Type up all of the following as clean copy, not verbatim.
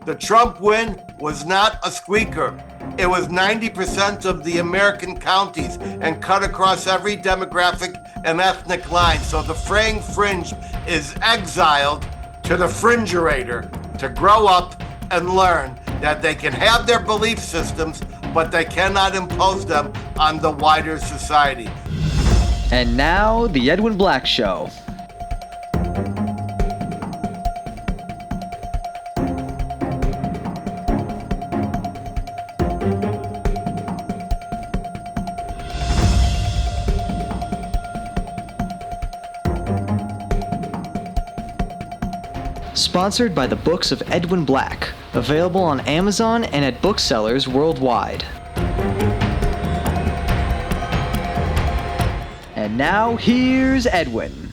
The Trump win was not a squeaker. It was 90% of the American counties and cut across every demographic and ethnic line. So the fraying fringe is exiled to the fringerator to grow up and learn that they can have their belief systems, but they cannot impose them on the wider society. And now, The Edwin Black Show. Sponsored by the books of Edwin Black, available on Amazon and at booksellers worldwide. And now, here's Edwin.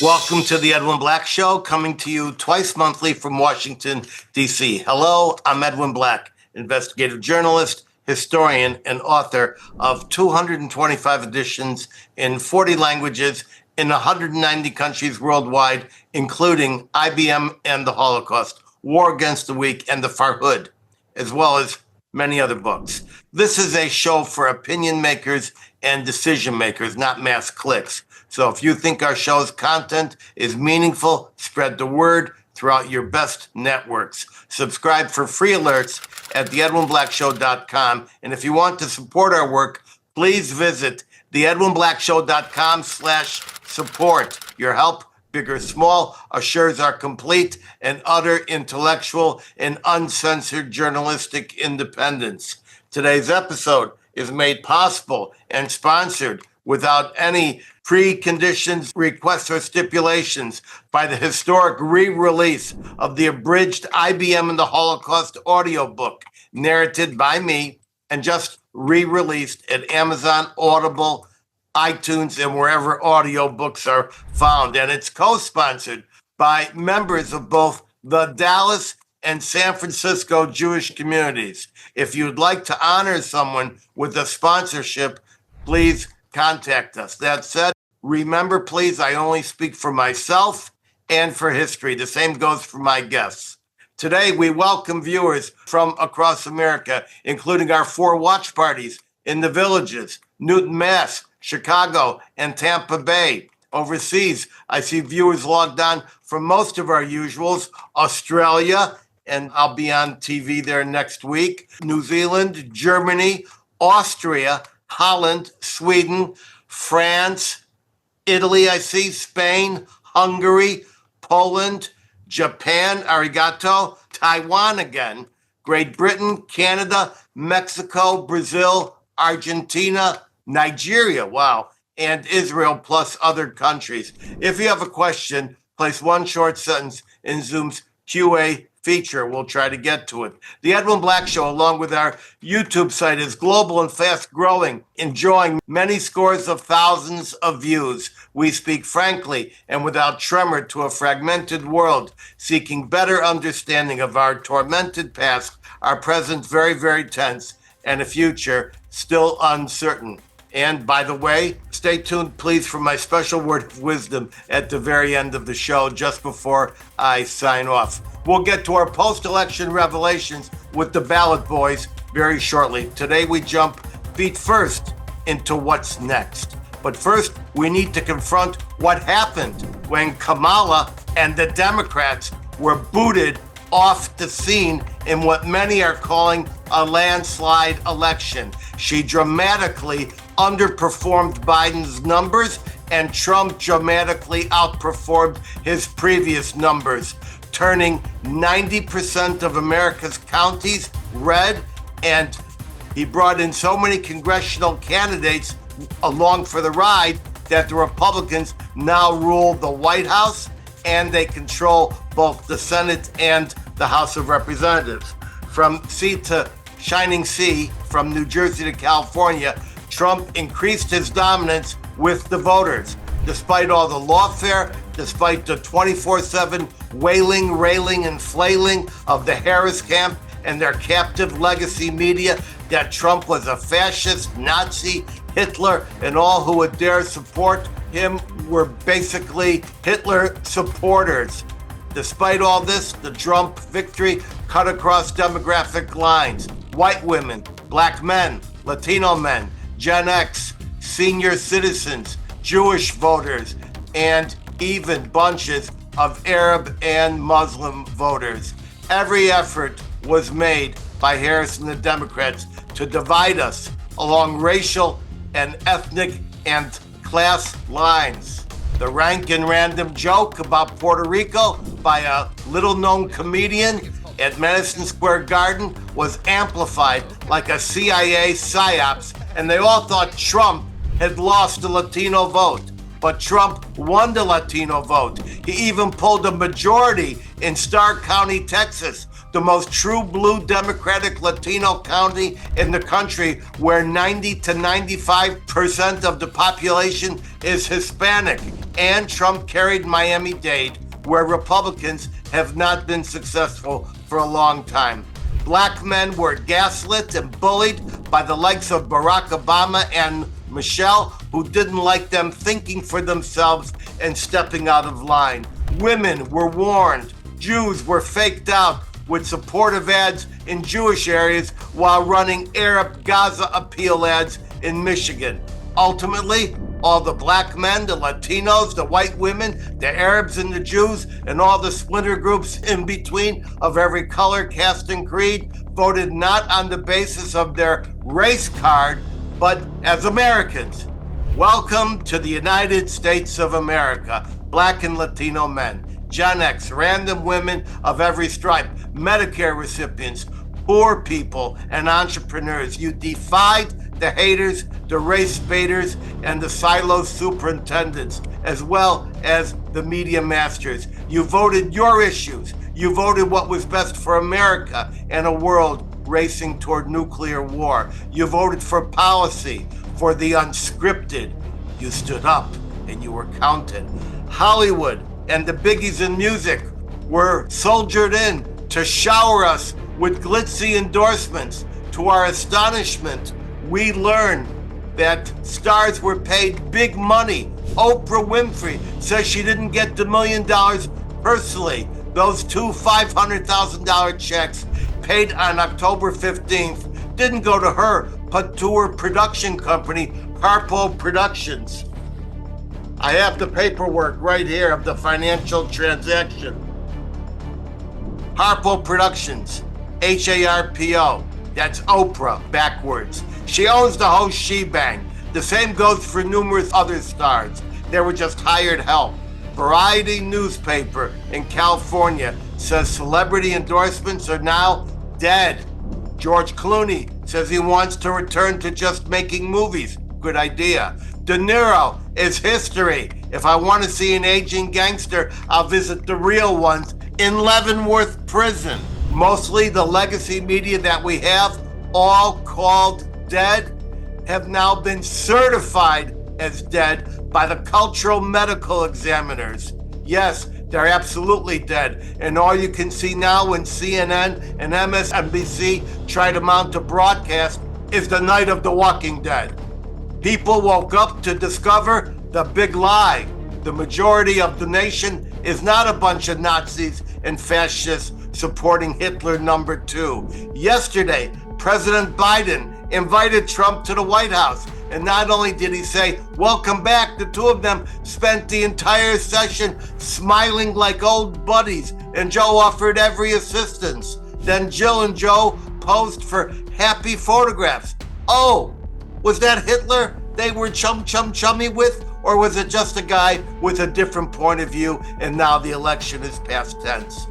Welcome to the Edwin Black Show, coming to you twice monthly from Washington, D.C. Hello, I'm Edwin Black, investigative journalist, historian, and author of 225 editions in 40 languages in 190 countries worldwide, including IBM and the Holocaust, War Against the Weak, and the Farhud, as well as many other books. This is a show for opinion makers and decision makers, not mass clicks. So if you think our show's content is meaningful, spread the word throughout your best networks. Subscribe for free alerts at theedwinblackshow.com. And if you want to support our work, please visit theedwinblackshow.com/support. Your help, big or small, assures our complete and utter intellectual and uncensored journalistic independence. Today's episode is made possible and sponsored without any preconditions, requests, or stipulations by the historic re-release of the abridged IBM and the Holocaust audiobook, narrated by me and just re-released at Amazon, Audible, iTunes, and wherever audiobooks are found. And it's co-sponsored by members of both the Dallas and San Francisco Jewish communities. If you'd like to honor someone with a sponsorship, please contact us. That said, remember, please, I only speak for myself and for history. The same goes for my guests. Today, we welcome viewers from across America, including our 4 watch parties in the Villages, Newton, Mass., Chicago, and Tampa Bay. Overseas, I see viewers logged on from most of our usuals, Australia, and I'll be on TV there next week, New Zealand, Germany, Austria, Holland, Sweden, France, Italy, I see, Spain, Hungary, Poland, Japan, arigato, Taiwan again, Great Britain, Canada, Mexico, Brazil, Argentina, Nigeria, wow, and Israel, plus other countries. If you have a question, place one short sentence in Zoom's QA feature. We'll try to get to it. The Edwin Black Show, along with our YouTube site, is global and fast growing, enjoying many scores of thousands of views. We speak frankly and without tremor to a fragmented world, seeking better understanding of our tormented past, our present very, very tense, and a future still uncertain. And by the way, stay tuned, please, for my special word of wisdom at the very end of the show, just before I sign off. We'll get to our post-election revelations with the Ballot Boys very shortly. Today, we jump feet first into what's next. But first, we need to confront what happened when Kamala and the Democrats were booted off the scene in what many are calling a landslide election. She dramatically underperformed Biden's numbers, and Trump dramatically outperformed his previous numbers, turning 90% of America's counties red, and he brought in so many congressional candidates along for the ride that the Republicans now rule the White House, and they control both the Senate and the House of Representatives. From sea to shining sea, from New Jersey to California, Trump increased his dominance with the voters. Despite all the lawfare, despite the 24/7 wailing, railing, and flailing of the Harris camp and their captive legacy media, that Trump was a fascist, Nazi, Hitler, and all who would dare support him were basically Hitler supporters. Despite all this, the Trump victory cut across demographic lines. White women, black men, Latino men, Gen X, senior citizens, Jewish voters, and even bunches of Arab and Muslim voters. Every effort was made by Harris and the Democrats to divide us along racial and ethnic and class lines. The rank and random joke about Puerto Rico by a little-known comedian at Madison Square Garden was amplified like a CIA psyops, and they all thought Trump had lost the Latino vote. But Trump won the Latino vote. He even pulled a majority in Starr County, Texas, the most true blue Democratic Latino county in the country, where 90 to 95% of the population is Hispanic. And Trump carried Miami-Dade, where Republicans have not been successful for a long time. Black men were gaslit and bullied by the likes of Barack Obama and Michelle, who didn't like them thinking for themselves and stepping out of line. Women were warned. Jews were faked out with supportive ads in Jewish areas while running Arab Gaza appeal ads in Michigan. Ultimately, all the black men, the Latinos, the white women, the Arabs and the Jews, and all the splinter groups in between of every color, caste, and creed voted not on the basis of their race card, but as Americans. Welcome to the United States of America, black and Latino men, Gen X, random women of every stripe, Medicare recipients, poor people, and entrepreneurs. You defied the haters, the race baiters, and the silo superintendents, as well as the media masters. You voted your issues. You voted what was best for America and a world racing toward nuclear war. You voted for policy, for the unscripted. You stood up and you were counted. Hollywood and the biggies in music were soldiered in to shower us with glitzy endorsements. To our astonishment, we learned that stars were paid big money. Oprah Winfrey says she didn't get the $1 million personally. Those two $500,000 checks paid on October 15th didn't go to her, but to her production company, Harpo Productions. I have the paperwork right here of the financial transaction. Harpo Productions, Harpo. That's Oprah backwards. She owns the whole shebang. The same goes for numerous other stars. They were just hired help. Variety newspaper in California says celebrity endorsements are now dead. George Clooney says he wants to return to just making movies. Good idea. De Niro is history. If I want to see an aging gangster, I'll visit the real ones in Leavenworth Prison. Mostly the legacy media that we have, all called dead, have now been certified as dead by the cultural medical examiners. Yes, they're absolutely dead. And all you can see now when CNN and MSNBC try to mount a broadcast is the night of the Walking Dead. People woke up to discover the big lie. The majority of the nation is not a bunch of Nazis and fascists supporting Hitler #2. Yesterday, President Biden invited Trump to the White House. And not only did he say, welcome back, the two of them spent the entire session smiling like old buddies, and Joe offered every assistance. Then Jill and Joe posed for happy photographs. Oh, was that Hitler they were chummy with? Or was it just a guy with a different point of view and now the election is past tense?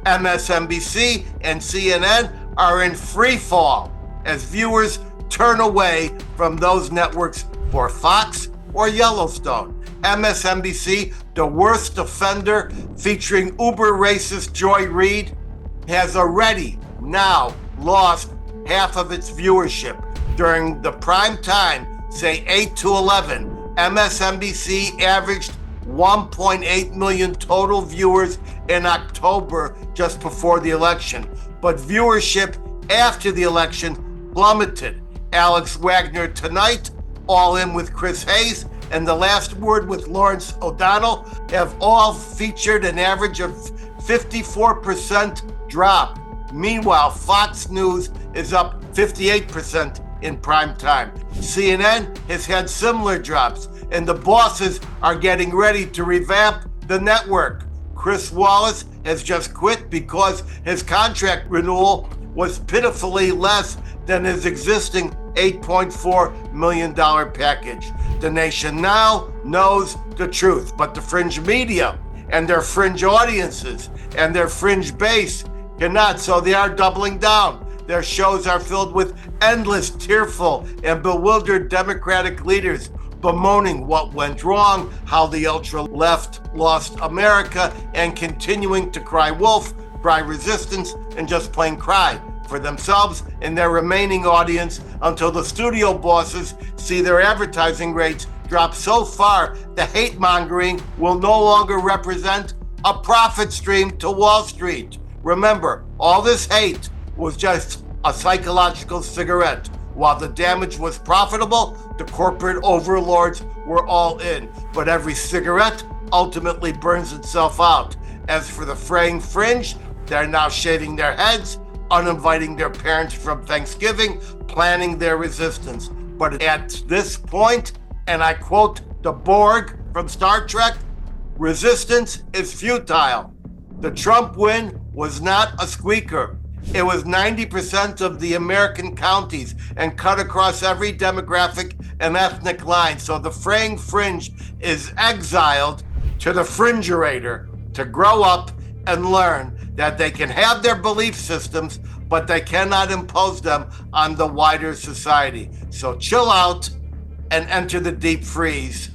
MSNBC and CNN are in free fall as viewers turn away from those networks for Fox or Yellowstone. MSNBC, the worst offender, featuring uber racist Joy Reid, has already now lost half of its viewership. During the prime time, say 8 to 11, MSNBC averaged 1.8 million total viewers in October, just before the election. But viewership after the election plummeted. Alex Wagner Tonight, All In with Chris Hayes, and The Last Word with Lawrence O'Donnell have all featured an average of 54% drop. Meanwhile, Fox News is up 58% in prime time. CNN has had similar drops, and the bosses are getting ready to revamp the network. Chris Wallace has just quit because his contract renewal was pitifully less than his existing $8.4 million package. The nation now knows the truth, but the fringe media and their fringe audiences and their fringe base cannot, so they are doubling down. Their shows are filled with endless, tearful, and bewildered Democratic leaders bemoaning what went wrong, how the ultra-left lost America, and continuing to cry wolf, cry resistance, and just plain cry for themselves and their remaining audience until the studio bosses see their advertising rates drop so far the hate-mongering will no longer represent a profit stream to Wall Street. Remember, all this hate was just a psychological cigarette. While the damage was profitable, the corporate overlords were all in. But every cigarette ultimately burns itself out. As for the fraying fringe, they're now shaving their heads, uninviting their parents from Thanksgiving, planning their resistance. But at this point, and I quote the Borg from Star Trek, resistance is futile. The Trump win was not a squeaker. It was 90% of the American counties and cut across every demographic and ethnic line. So the fraying fringe is exiled to the fringerator to grow up and learn that they can have their belief systems, but they cannot impose them on the wider society. So chill out and enter the deep freeze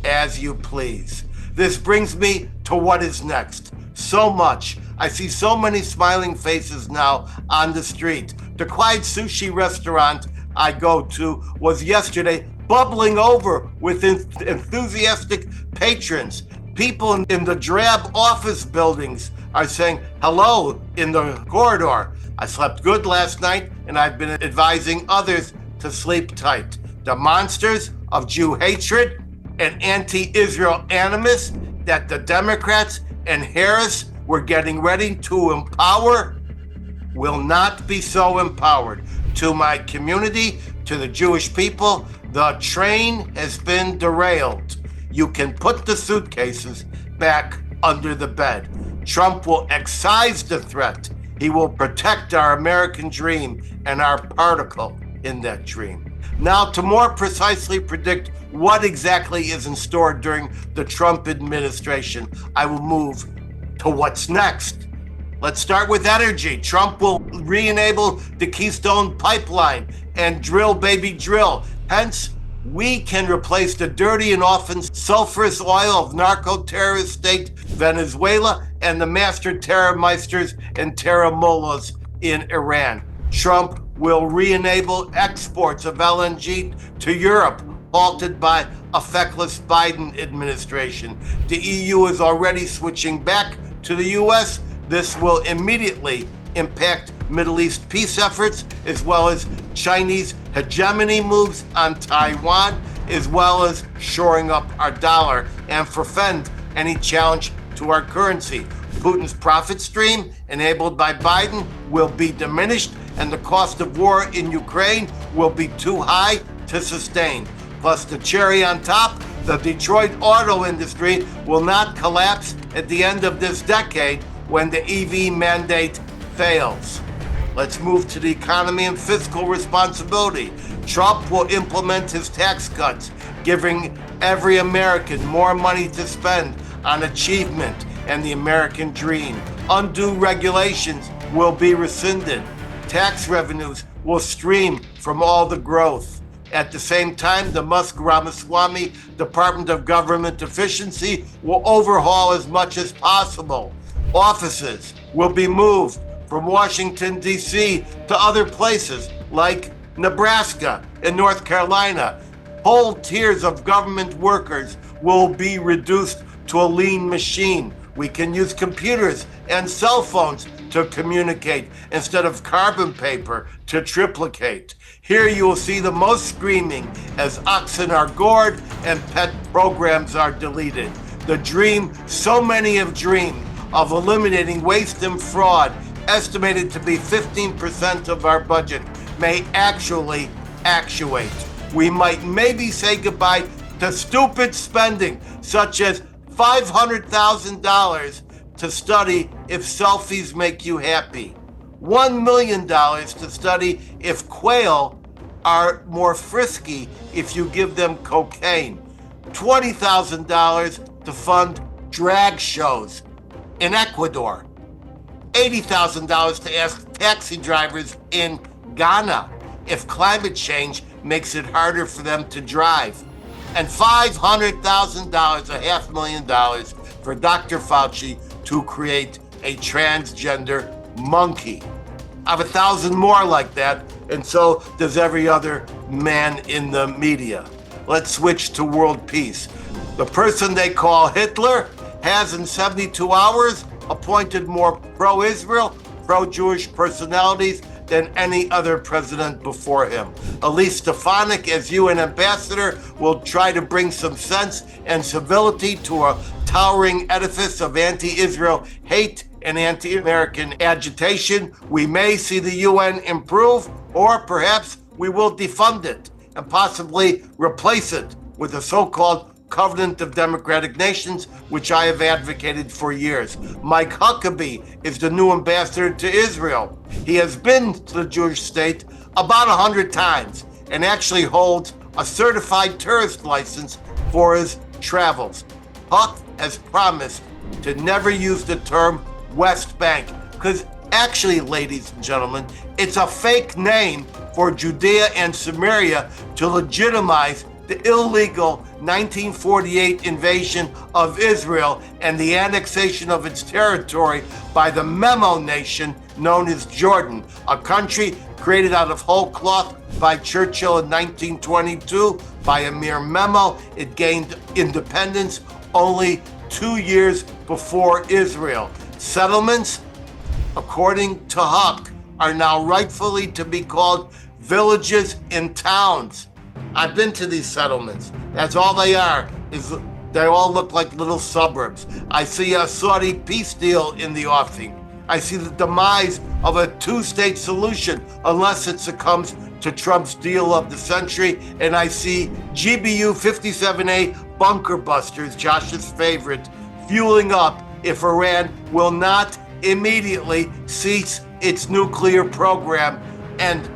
as you please. This brings me to what is next. So much. I see so many smiling faces now on the street. The quiet sushi restaurant I go to was yesterday bubbling over with enthusiastic patrons. People in the drab office buildings are saying hello in the corridor. I slept good last night, and I've been advising others to sleep tight. The monsters of Jew hatred and anti-Israel animus that the Democrats and Harris were getting ready to empower will not be so empowered. To my community, to the Jewish people, the train has been derailed. You can put the suitcases back under the bed. Trump will excise the threat. He will protect our American dream and our particle in that dream. Now, to more precisely predict what exactly is in store during the Trump administration, I will move to what's next. Let's start with energy. Trump will re-enable the Keystone Pipeline and drill, baby, drill. Hence, we can replace the dirty and often sulfurous oil of narco-terrorist state Venezuela and the master terrormeisters and terror mullahs in Iran. Trump will re-enable exports of LNG to Europe, halted by a feckless Biden administration. The EU is already switching back to the US. This will immediately impact Middle East peace efforts, as well as Chinese hegemony moves on Taiwan, as well as shoring up our dollar and forfend any challenge to our currency. Putin's profit stream, enabled by Biden, will be diminished, and the cost of war in Ukraine will be too high to sustain. Plus, the cherry on top, the Detroit auto industry will not collapse at the end of this decade when the EV mandate fails. Let's move to the economy and fiscal responsibility. Trump will implement his tax cuts, giving every American more money to spend on achievement and the American dream. Undue regulations will be rescinded. Tax revenues will stream from all the growth. At the same time, the Musk-Ramaswamy Department of Government Efficiency will overhaul as much as possible. Offices will be moved from Washington, D.C. to other places like Nebraska and North Carolina. Whole tiers of government workers will be reduced to a lean machine. We can use computers and cell phones to communicate instead of carbon paper to triplicate. Here you will see the most screaming as oxen are gored and pet programs are deleted. The dream so many have dreamed of eliminating waste and fraud, estimated to be 15% of our budget, may actually actuate. We might maybe say goodbye to stupid spending, such as $500,000 to study if selfies make you happy, $1 million to study if quail are more frisky if you give them cocaine, $20,000 to fund drag shows in Ecuador, $80,000 to ask taxi drivers in Ghana if climate change makes it harder for them to drive, and $500,000, $500,000 for Dr. Fauci to create a transgender monkey. I have 1,000 more like that, and so does every other man in the media. Let's switch to world peace. The person they call Hitler has in 72 hours appointed more pro-Israel, pro-Jewish personalities than any other president before him. Elise Stefanik, as UN ambassador, will try to bring some sense and civility to a towering edifice of anti-Israel hate and anti-American agitation. We may see the UN improve, or perhaps we will defund it and possibly replace it with a so-called Covenant of Democratic Nations, which I have advocated for years. Mike Huckabee is the new ambassador to Israel. He has been to the Jewish state about 100 times and actually holds a certified tourist license for his travels. Huck has promised to never use the term West Bank, because actually, ladies and gentlemen, it's a fake name for Judea and Samaria to legitimize the illegal 1948 invasion of Israel and the annexation of its territory by the Memo Nation known as Jordan, a country created out of whole cloth by Churchill in 1922 by a mere memo. It gained independence only 2 years before Israel. Settlements, according to Huck, are now rightfully to be called villages and towns. I've been to these settlements. That's all they are. They all look like little suburbs. I see a Saudi peace deal in the offing. I see the demise of a two-state solution unless it succumbs to Trump's deal of the century. And I see GBU 57A bunker busters, Josh's favorite, fueling up if Iran will not immediately cease its nuclear program and,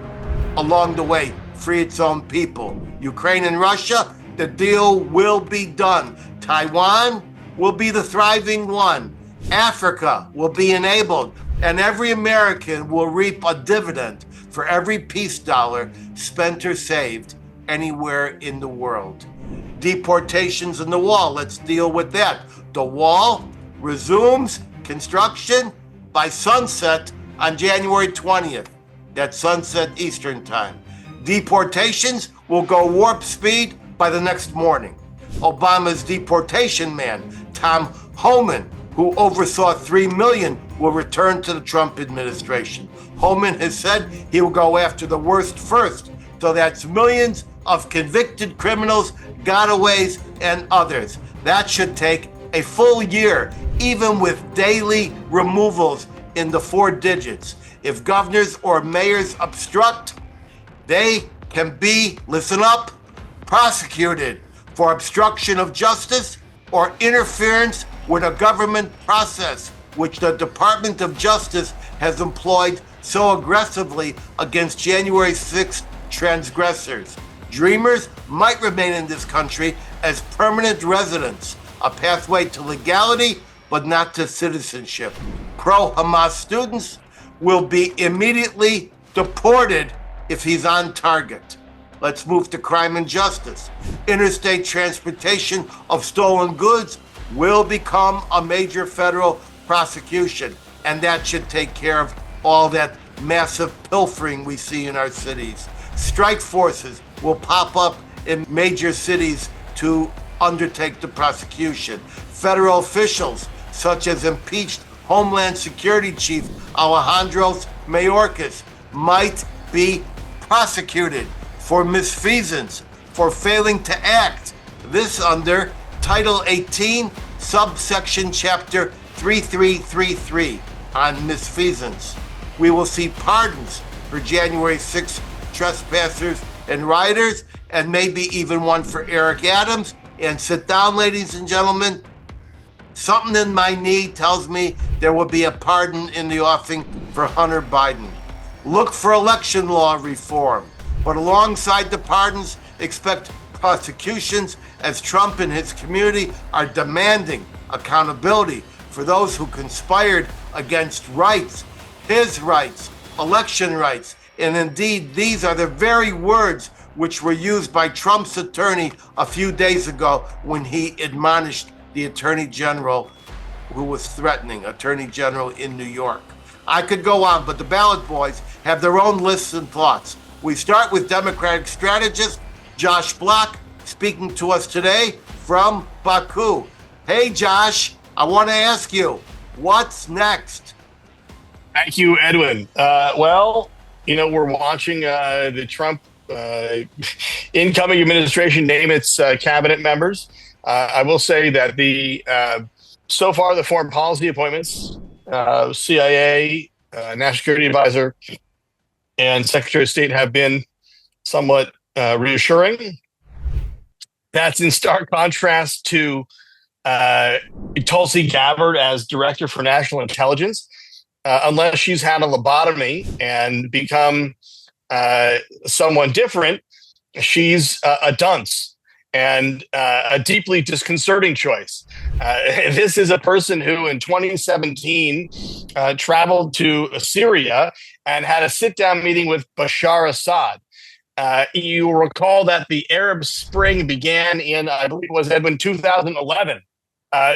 along the way, free its own people. Ukraine and Russia, the deal will be done. Taiwan will be the thriving one. Africa will be enabled, and every American will reap a dividend for every peace dollar spent or saved anywhere in the world. Deportations in the wall, let's deal with that. The wall resumes construction by sunset on January 20th. That's sunset Eastern time. Deportations will go warp speed by the next morning. Obama's deportation man, Tom Homan, who oversaw 3 million, will return to the Trump administration. Homan has said he will go after the worst first, so that's millions of convicted criminals, gotaways, and others. That should take a full year, even with daily removals in the 4 digits. If governors or mayors obstruct, they can be, listen up, prosecuted for obstruction of justice or interference with a government process, which the Department of Justice has employed so aggressively against January 6th transgressors. Dreamers might remain in this country as permanent residents, a pathway to legality, but not to citizenship. Pro-Hamas students will be immediately deported if he's on target. Let's move to crime and justice. Interstate transportation of stolen goods will become a major federal prosecution, and that should take care of all that massive pilfering we see in our cities. Strike forces will pop up in major cities to undertake the prosecution. Federal officials, such as impeached Homeland Security Chief Alejandro Mayorkas, might be prosecuted for misfeasance, for failing to act. This under Title 18, subsection chapter 3333 on misfeasance. We will see pardons for January 6th trespassers and rioters, and maybe even one for Eric Adams. And sit down, ladies and gentlemen. Something in my knee tells me there will be a pardon in the offing for Hunter Biden. Look for election law reform, but alongside the pardons, expect prosecutions as Trump and his community are demanding accountability for those who conspired against rights, his rights, election rights. And indeed, these are the very words which were used by Trump's attorney a few days ago when he admonished the Attorney General who was threatening, Attorney General in New York. I could go on, but the Ballot Boys have their own lists and thoughts. We start with Democratic strategist Josh Block, speaking to us today from Baku. Hey, Josh, I want to ask you, what's next? Thank you, Edwin. We're watching the Trump incoming administration name its cabinet members. I will say that so far the foreign policy appointments, CIA, National Security Advisor, and Secretary of State have been somewhat reassuring. That's in stark contrast to Tulsi Gabbard as Director for National Intelligence. Unless she's had a lobotomy and become someone different, she's a dunce and a deeply disconcerting choice. This is a person who in 2017 traveled to Syria and had a sit-down meeting with Bashar Assad. You recall that the Arab Spring began in, I believe it was, Edwin, 2011.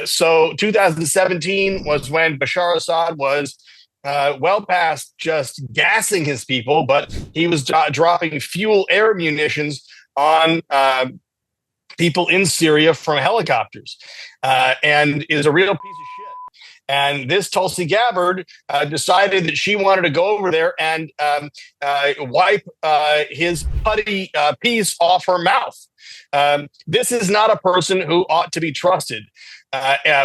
So 2017 was when Bashar Assad was well past just gassing his people, but he was dropping fuel air munitions on people in Syria from helicopters, and is a real piece of shit. And this Tulsi Gabbard decided that she wanted to go over there and wipe his putty piece off her mouth. This is not a person who ought to be trusted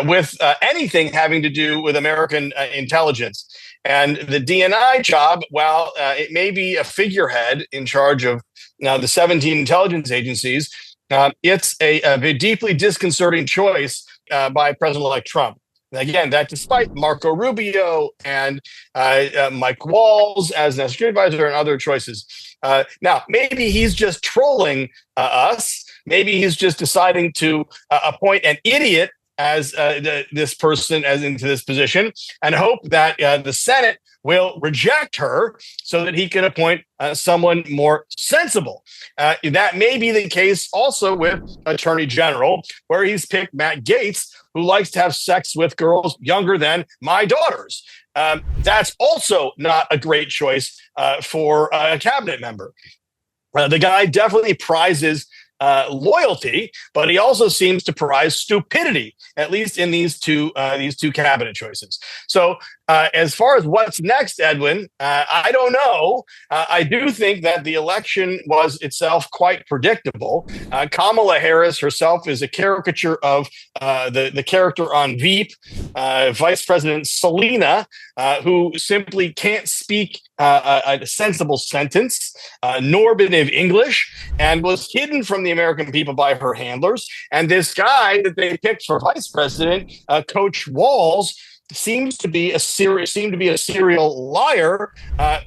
with anything having to do with American intelligence. And the DNI job, while it may be a figurehead in charge of now the 17 intelligence agencies, it's a deeply disconcerting choice by President-elect Trump. Again, that despite Marco Rubio and Mike Walls as National Security Advisor and other choices. Now, maybe he's just trolling us. Maybe he's just deciding to appoint an idiot as this person as into this position and hope that the Senate will reject her so that he can appoint someone more sensible. That may be the case also with Attorney General, where he's picked Matt Gaetz, who likes to have sex with girls younger than my daughters. That's also not a great choice for a cabinet member. The guy definitely prizes loyalty, but he also seems to prize stupidity, at least in these two cabinet choices. So as far as what's next, Edwin, I don't know. I do think that the election was itself quite predictable. Kamala Harris herself is a caricature of the character on Veep, Vice President Selena, who simply can't speak a sensible sentence, nor bit of English, and was hidden from the American people by her handlers. And this guy that they picked for vice president, Coach Walls, seems to be a serial liar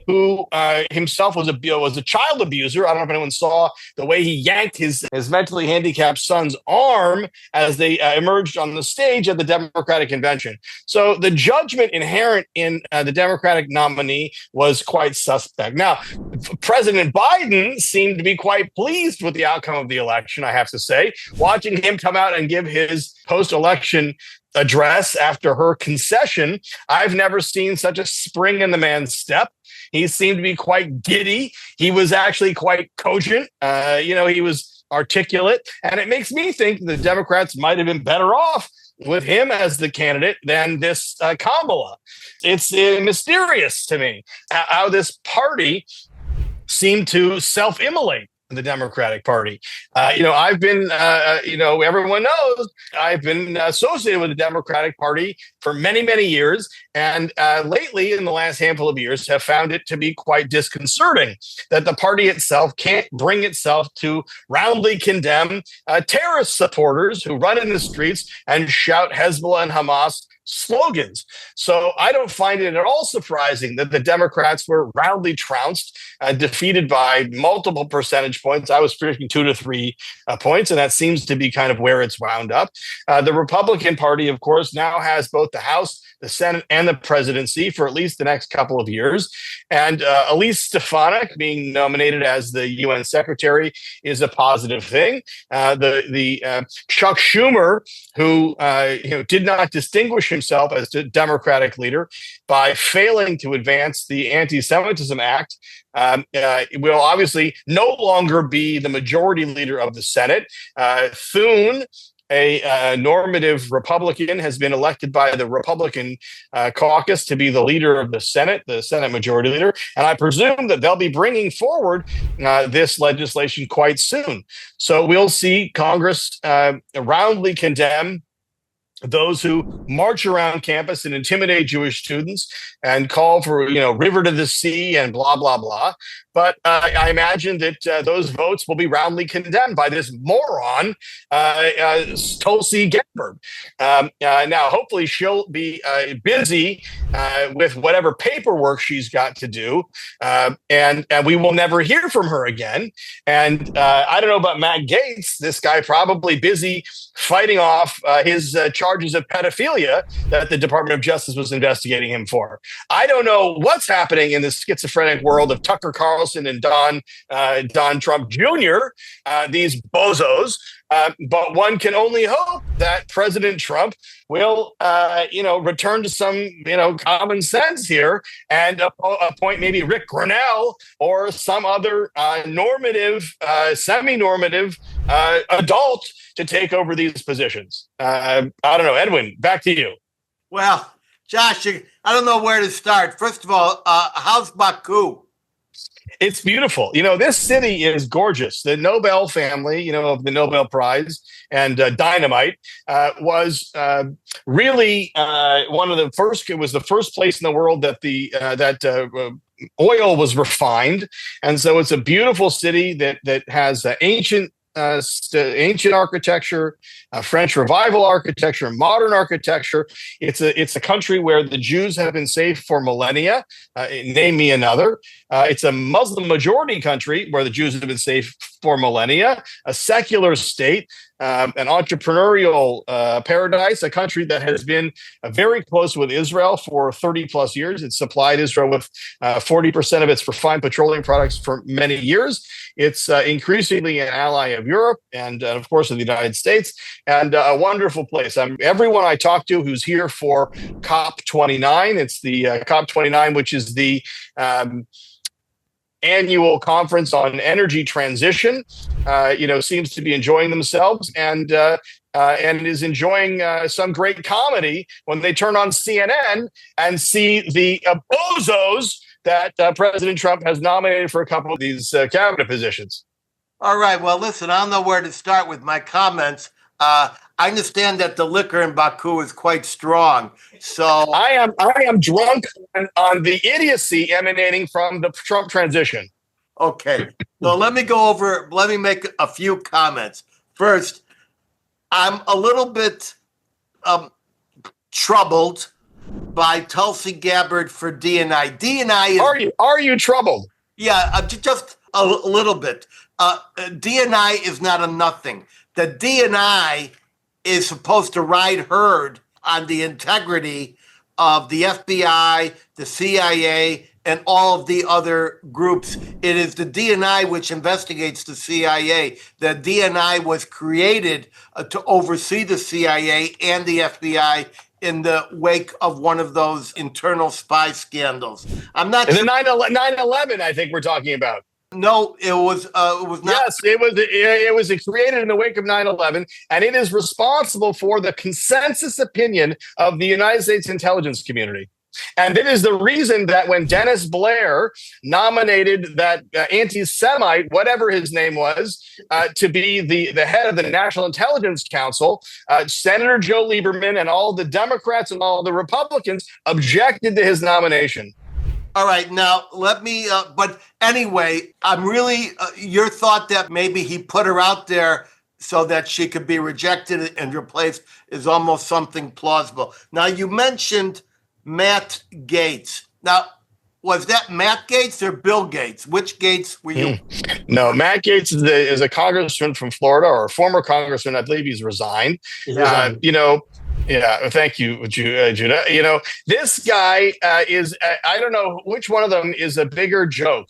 who himself was a child abuser. I don't know if anyone saw the way he yanked his mentally handicapped son's arm as they emerged on the stage at the Democratic convention. So the judgment inherent in the Democratic nominee was quite suspect. Now, President Biden seemed to be quite pleased with the outcome of the election, I have to say. Watching him come out and give his post-election address after her concession, I've never seen such a spring in the man's step. He seemed to be quite giddy. He was actually quite cogent. He was articulate. And it makes me think the Democrats might have been better off with him as the candidate than this Kamala. It's mysterious to me how this party seemed to self-immolate the Democratic Party. I've been, everyone knows I've been associated with the Democratic Party for many, many years. And lately, in the last handful of years, have found it to be quite disconcerting that the party itself can't bring itself to roundly condemn terrorist supporters who run in the streets and shout Hezbollah and Hamas slogans. So I don't find it at all surprising that the Democrats were roundly trounced, defeated by multiple percentage points. I was predicting 2 to 3 points, and that seems to be kind of where it's wound up. The Republican Party, of course, now has both the House, the Senate, and the presidency for at least the next couple of years. And Elise Stefanik being nominated as the UN secretary is a positive thing. The Chuck Schumer, who did not distinguish himself as the Democratic leader by failing to advance the Anti-Semitism Act, will obviously no longer be the majority leader of the Senate. Thune, a normative Republican, has been elected by the Republican caucus to be the leader of the Senate majority leader. And I presume that they'll be bringing forward this legislation quite soon. So we'll see Congress roundly condemn those who march around campus and intimidate Jewish students and call for, river to the sea and blah, blah, blah. But I imagine that those votes will be roundly condemned by this moron, Tulsi Gabbard. Now, hopefully she'll be busy with whatever paperwork she's got to do, and we will never hear from her again. And I don't know about Matt Gaetz. This guy probably busy fighting off his charges of pedophilia that the Department of Justice was investigating him for. I don't know what's happening in the schizophrenic world of Tucker Carlson and Don Trump Jr., these bozos. But one can only hope that President Trump will, return to some, common sense here and appoint maybe Rick Grenell or some other normative, semi-normative adult to take over these positions. I don't know. Edwin, back to you. Well, Josh, I don't know where to start. First of all, how's Baku? It's beautiful. This city is gorgeous. The Nobel family, of the Nobel Prize and dynamite was really one of the first. It was the first place in the world that oil was refined, and so it's a beautiful city that has ancient architecture, French Revival architecture, modern architecture. It's a country where the Jews have been safe for millennia. Name me another. It's a Muslim majority country where the Jews have been safe for millennia. A secular state. An entrepreneurial paradise, a country that has been very close with Israel for 30 plus years. It's supplied Israel with 40% of its refined petroleum products for many years. It's increasingly an ally of Europe and, of course, of the United States, and a wonderful place. Everyone I talk to who's here for COP29, it's the COP29, which is the annual conference on energy transition, seems to be enjoying themselves and is enjoying some great comedy when they turn on CNN and see the bozos that President Trump has nominated for a couple of these cabinet positions. All right. Well, listen, I don't know where to start with my comments. I understand that the liquor in Baku is quite strong. So I am drunk on the idiocy emanating from the Trump transition. Okay. So let me make a few comments. First, I'm a little bit troubled by Tulsi Gabbard for DNI. DNI is... Are you troubled? Yeah, just a little bit. DNI is not a nothing. The DNI is supposed to ride herd on the integrity of the FBI, the CIA, and all of the other groups. It is the DNI which investigates the CIA. The DNI was created to oversee the CIA and the FBI in the wake of one of those internal spy scandals. I'm not sure. The 9/11, I think we're talking about. No, it was not. Yes, it was created in the wake of 9/11, and it is responsible for the consensus opinion of the United States intelligence community. And it is the reason that when Dennis Blair nominated that anti-Semite, whatever his name was, to be the head of the National Intelligence Council, Senator Joe Lieberman and all the Democrats and all the Republicans objected to his nomination. All right, now let me, but anyway, I'm really, your thought that maybe he put her out there so that she could be rejected and replaced is almost something plausible. Now, you mentioned Matt Gaetz. Now, was that Matt Gaetz or Bill Gates? Which Gates were you? No, Matt Gaetz is a congressman from Florida, or a former congressman. I believe he's resigned. Yeah, thank you, Judah. This guy is, I don't know which one of them is a bigger joke,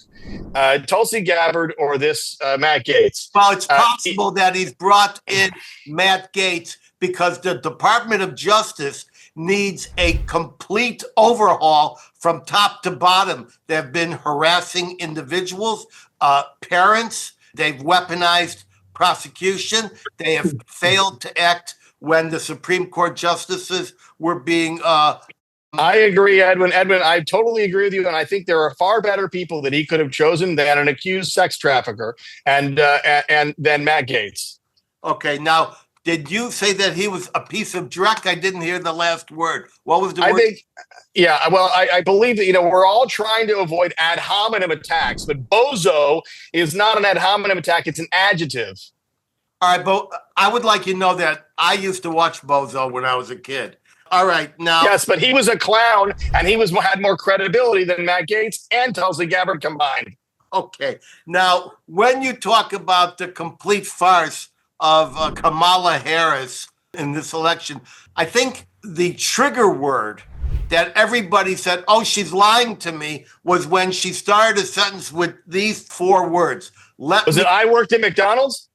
Tulsi Gabbard or this Matt Gaetz. Well, it's possible that he's brought in Matt Gaetz because the Department of Justice needs a complete overhaul from top to bottom. They've been harassing individuals, parents. They've weaponized prosecution. They have failed to act when the Supreme Court justices were being... I agree, Edwin. I totally agree with you, and I think there are far better people that he could have chosen than an accused sex trafficker and than Matt Gaetz. Okay, now, did you say that he was a piece of dreck? I didn't hear the last word. What was the word? I believe that, we're all trying to avoid ad hominem attacks, but bozo is not an ad hominem attack. It's an adjective. All right, but I would like you to know that I used to watch Bozo when I was a kid. All right, now... Yes, but he was a clown, and he had more credibility than Matt Gaetz and Tulsi Gabbard combined. Okay. Now, when you talk about the complete farce of Kamala Harris in this election, I think the trigger word that everybody said, oh, she's lying to me, was when she started a sentence with these 4 words. I worked at McDonald's?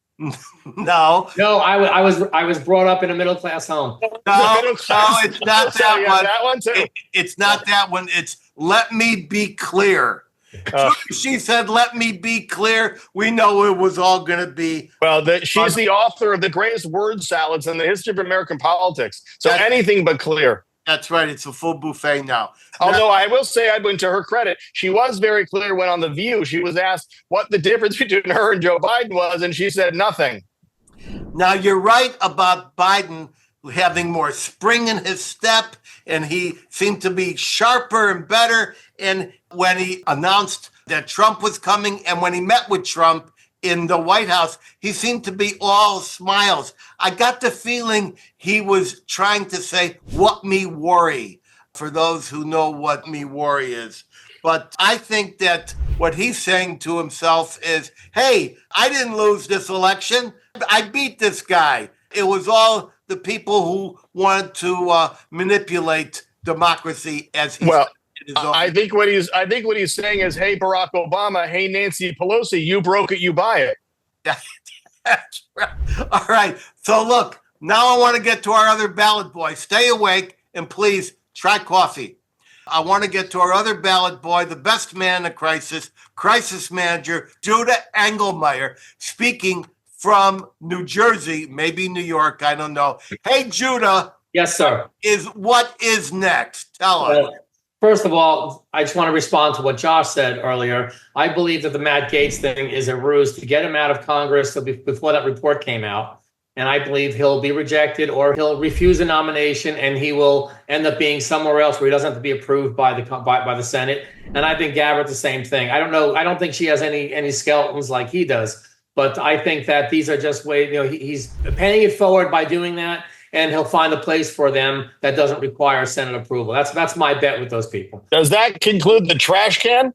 No, I was brought up in a middle class home. No, it's not that one. That one too. It's not that one. It's let me be clear. She said, "Let me be clear." We know it was all going to be. Well, she's the author of the greatest word salads in the history of American politics. So anything but clear. That's right. It's a full buffet now. Although I will say, Edwin, to her credit, she was very clear when on The View, she was asked what the difference between her and Joe Biden was, and she said nothing. Now, you're right about Biden having more spring in his step, and he seemed to be sharper and better. And when he announced that Trump was coming, and when he met with Trump in the White House, he seemed to be all smiles. I got the feeling he was trying to say, what me worry, for those who know what me worry is. But I think that what he's saying to himself is, hey, I didn't lose this election. I beat this guy. It was all the people who wanted to manipulate democracy as he said. I think what he's saying is, hey, Barack Obama, hey, Nancy Pelosi, you broke it, you buy it. That's right. All right. So look, now I want to get to our other ballot boy. Stay awake and please try coffee. I want to get to our other ballot boy, the best man in a crisis manager, Juda Engelmayer, speaking from New Jersey, maybe New York, I don't know. Hey, Judah. Yes, sir. What is next? Tell us. First of all, I just want to respond to what Josh said earlier. I believe that the Matt Gaetz thing is a ruse to get him out of Congress before that report came out. And I believe he'll be rejected or he'll refuse a nomination and he will end up being somewhere else where he doesn't have to be approved by the Senate. And I think Gabbard the same thing. I don't know. I don't think she has any skeletons like he does. But I think that these are just ways, he's paying it forward by doing that. And he'll find a place for them that doesn't require Senate approval. That's my bet with those people. Does that conclude the trash can?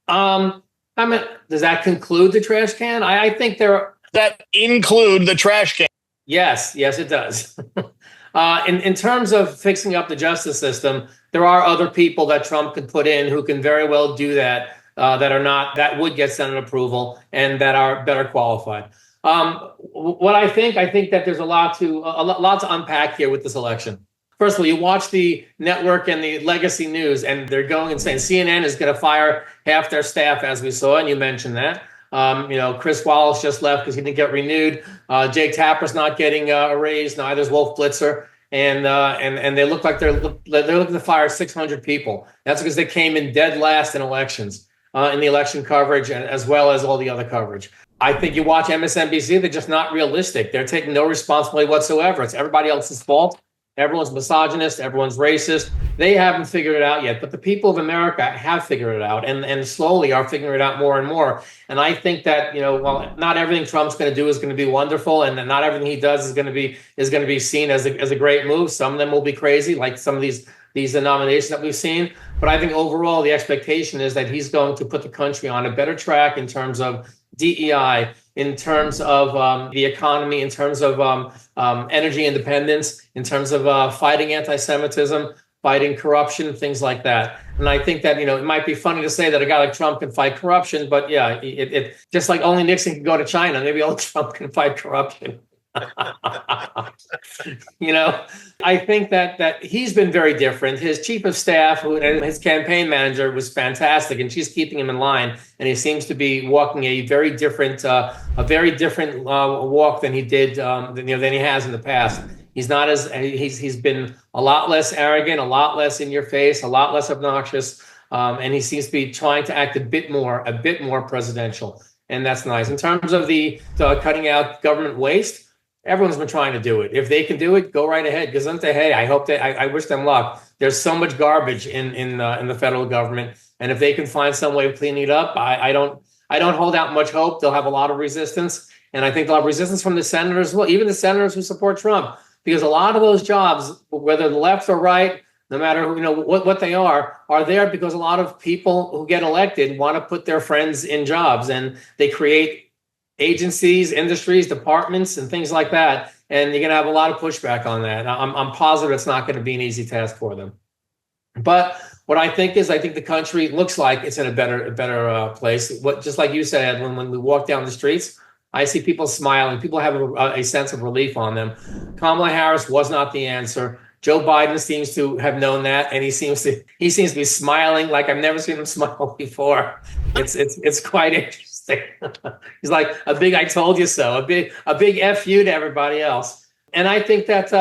Does that conclude the trash can? I think that include the trash can. Yes, it does. In terms of fixing up the justice system, there are other people that Trump could put in who can very well do that. That would get Senate approval and that are better qualified. What I think that there's a lot to unpack here with this election. First of all, you watch the network and the legacy news, and they're going insane. CNN is going to fire half their staff, as we saw, and you mentioned that. Chris Wallace just left because he didn't get renewed. Jake Tapper's not getting a raise. Neither is Wolf Blitzer. and they look like they're looking to fire 600 people. That's because they came in dead last in elections, in the election coverage, and as well as all the other coverage. I think you watch MSNBC, they're just not realistic. They're taking no responsibility whatsoever. It's everybody else's fault. Everyone's misogynist. Everyone's racist. They haven't figured it out yet, but the people of America have figured it out, and slowly are figuring it out more and more. And I think that, while not everything Trump's going to do is going to be wonderful, and not everything he does is going to be seen as a great move. Some of them will be crazy, like some of these nominations that we've seen. But I think overall, the expectation is that he's going to put the country on a better track in terms of DEI, in terms of the economy, in terms of energy independence, in terms of fighting anti-Semitism, fighting corruption, things like that. And I think that, it might be funny to say that a guy like Trump can fight corruption, but yeah, it just like only Nixon can go to China, maybe only Trump can fight corruption. I think that he's been very different. His chief of staff, his campaign manager, was fantastic, and she's keeping him in line. And he seems to be walking a very different walk than he did, than he has in the past. He's not as he's been a lot less arrogant, a lot less in your face, a lot less obnoxious, and he seems to be trying to act a bit more presidential, and that's nice. In terms of the cutting out government waste, everyone's been trying to do it. If they can do it, go right ahead. Gesundheit. Hey, I wish them luck. There's so much garbage in the federal government, and if they can find some way of cleaning it up, I don't hold out much hope. They'll have a lot of resistance, and I think they'll have resistance from the senators as well, even the senators who support Trump, because a lot of those jobs, whether the left or right, no matter what they are there because a lot of people who get elected want to put their friends in jobs, and they create agencies, industries, departments, and things like that. And you're going to have a lot of pushback on that. I'm positive it's not going to be an easy task for them. But what I think the country looks like it's in a better place. Just like you said, when we walk down the streets, I see people smiling. People have a sense of relief on them. Kamala Harris was not the answer. Joe Biden seems to have known that, and he seems to be smiling like I've never seen him smile before. It's quite interesting. He's like a big "I told you so," a big F you to everybody else. And I think that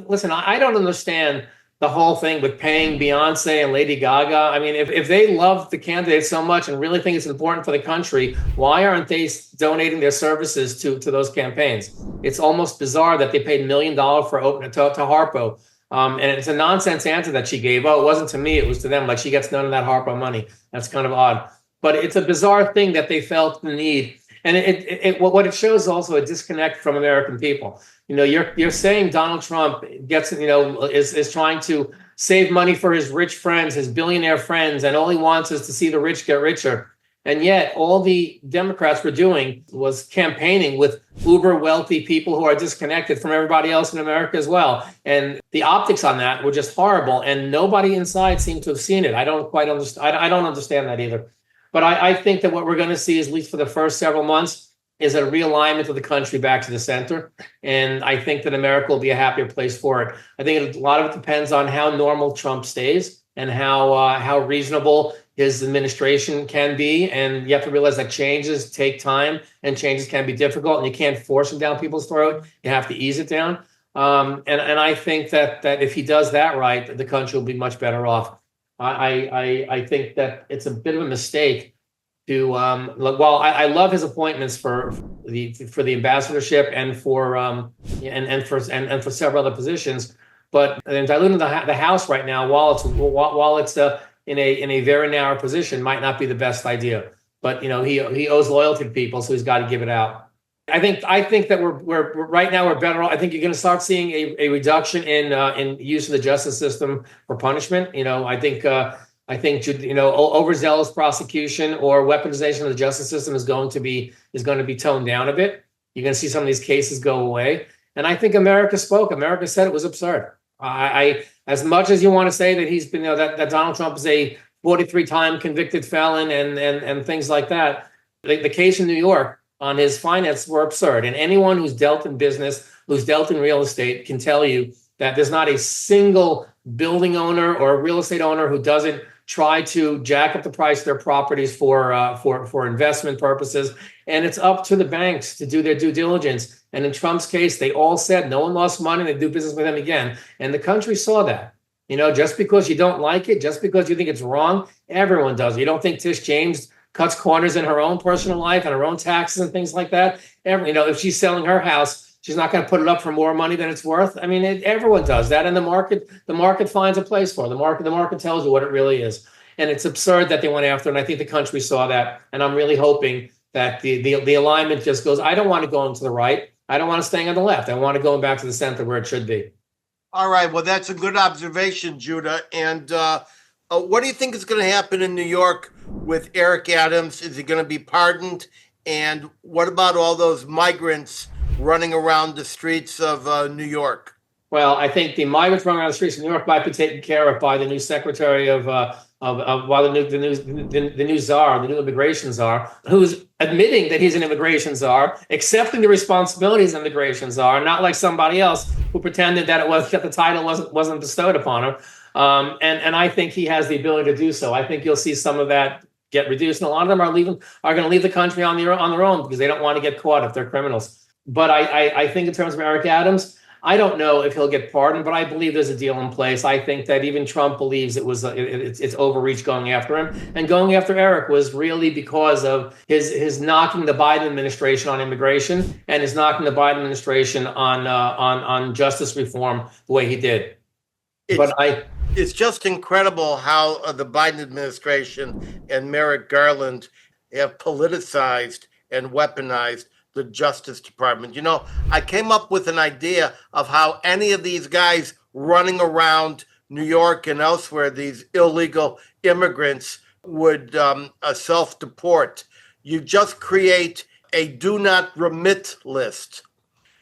listen, I don't understand the whole thing with paying Beyonce and Lady Gaga. I mean, if they love the candidate so much and really think it's important for the country, why aren't they donating their services to those campaigns? It's almost bizarre that they paid $1 million for opening to Harpo. And it's a nonsense answer that she gave. Oh, it wasn't to me, it was to them. Like, she gets none of that Harpo money. That's kind of odd. But it's a bizarre thing that they felt the need. And what it shows is also a disconnect from American people. You're saying Donald Trump is trying to save money for his rich friends, his billionaire friends, and all he wants is to see the rich get richer. And yet all the Democrats were doing was campaigning with uber wealthy people who are disconnected from everybody else in America as well. And the optics on that were just horrible. And nobody inside seemed to have seen it. I don't quite understand. I don't understand that either. But I think that what we're going to see, is, at least for the first several months, is a realignment of the country back to the center. And I think that America will be a happier place for it. I think a lot of it depends on how normal Trump stays and how reasonable his administration can be. And you have to realize that changes take time, and changes can be difficult, and you can't force them down people's throat. You have to ease it down. And I think that if he does that right, the country will be much better off. I think that it's a bit of a mistake to while I love his appointments for the ambassadorship and for several other positions, but diluting the House right now while it's in a very narrow position might not be the best idea. But he owes loyalty to people, so he's got to give it out. I think that we're right now we're better off. I think you're going to start seeing a reduction in use of the justice system for punishment. I think overzealous prosecution or weaponization of the justice system is going to be toned down a bit. You're going to see some of these cases go away. And I think America spoke. America said it was absurd. I as much as you want to say that he's been that Donald Trump is a 43-time convicted felon and things like that, the case in New York on his finances were absurd. And anyone who's dealt in business, who's dealt in real estate, can tell you that there's not a single building owner or real estate owner who doesn't try to jack up the price of their properties for investment purposes. And it's up to the banks to do their due diligence. And in Trump's case, they all said no one lost money. They do business with him again. And the country saw that. Just because you don't like it, just because you think it's wrong, everyone does. You don't think Tish James cuts corners in her own personal life and her own taxes and things like that? If she's selling her house, she's not going to put it up for more money than it's worth. I mean, everyone does that, and the market finds a place for it. The market tells you what it really is, and it's absurd that they went after it. And I think the country saw that, and I'm really hoping that the alignment just goes. I don't want to go into the right. I don't want to stay on the left. I want to go back to the center where it should be. All right. Well, that's a good observation, Judah. And what do you think is going to happen in New York with Eric Adams? Is he going to be pardoned? And what about all those migrants running around the streets of New York? Well, I think the migrants running around the streets of New York might be taken care of by the new secretary of the new czar, the new immigration czar, who's admitting that he's an immigration czar, accepting the responsibilities of immigration czar, not like somebody else who pretended that the title wasn't bestowed upon him. And I think he has the ability to do so. I think you'll see some of that get reduced, and a lot of them are going to leave the country on their own because they don't want to get caught if they're criminals. But I think in terms of Eric Adams, I don't know if he'll get pardoned, but I believe there's a deal in place. I think that even Trump believes it's overreach going after him, and going after Eric was really because of his knocking the Biden administration on immigration and his knocking the Biden administration on justice reform the way he did. It's just incredible how the Biden administration and Merrick Garland have politicized and weaponized the Justice Department. I came up with an idea of how any of these guys running around New York and elsewhere, these illegal immigrants, would self-deport. You just create a do not remit list.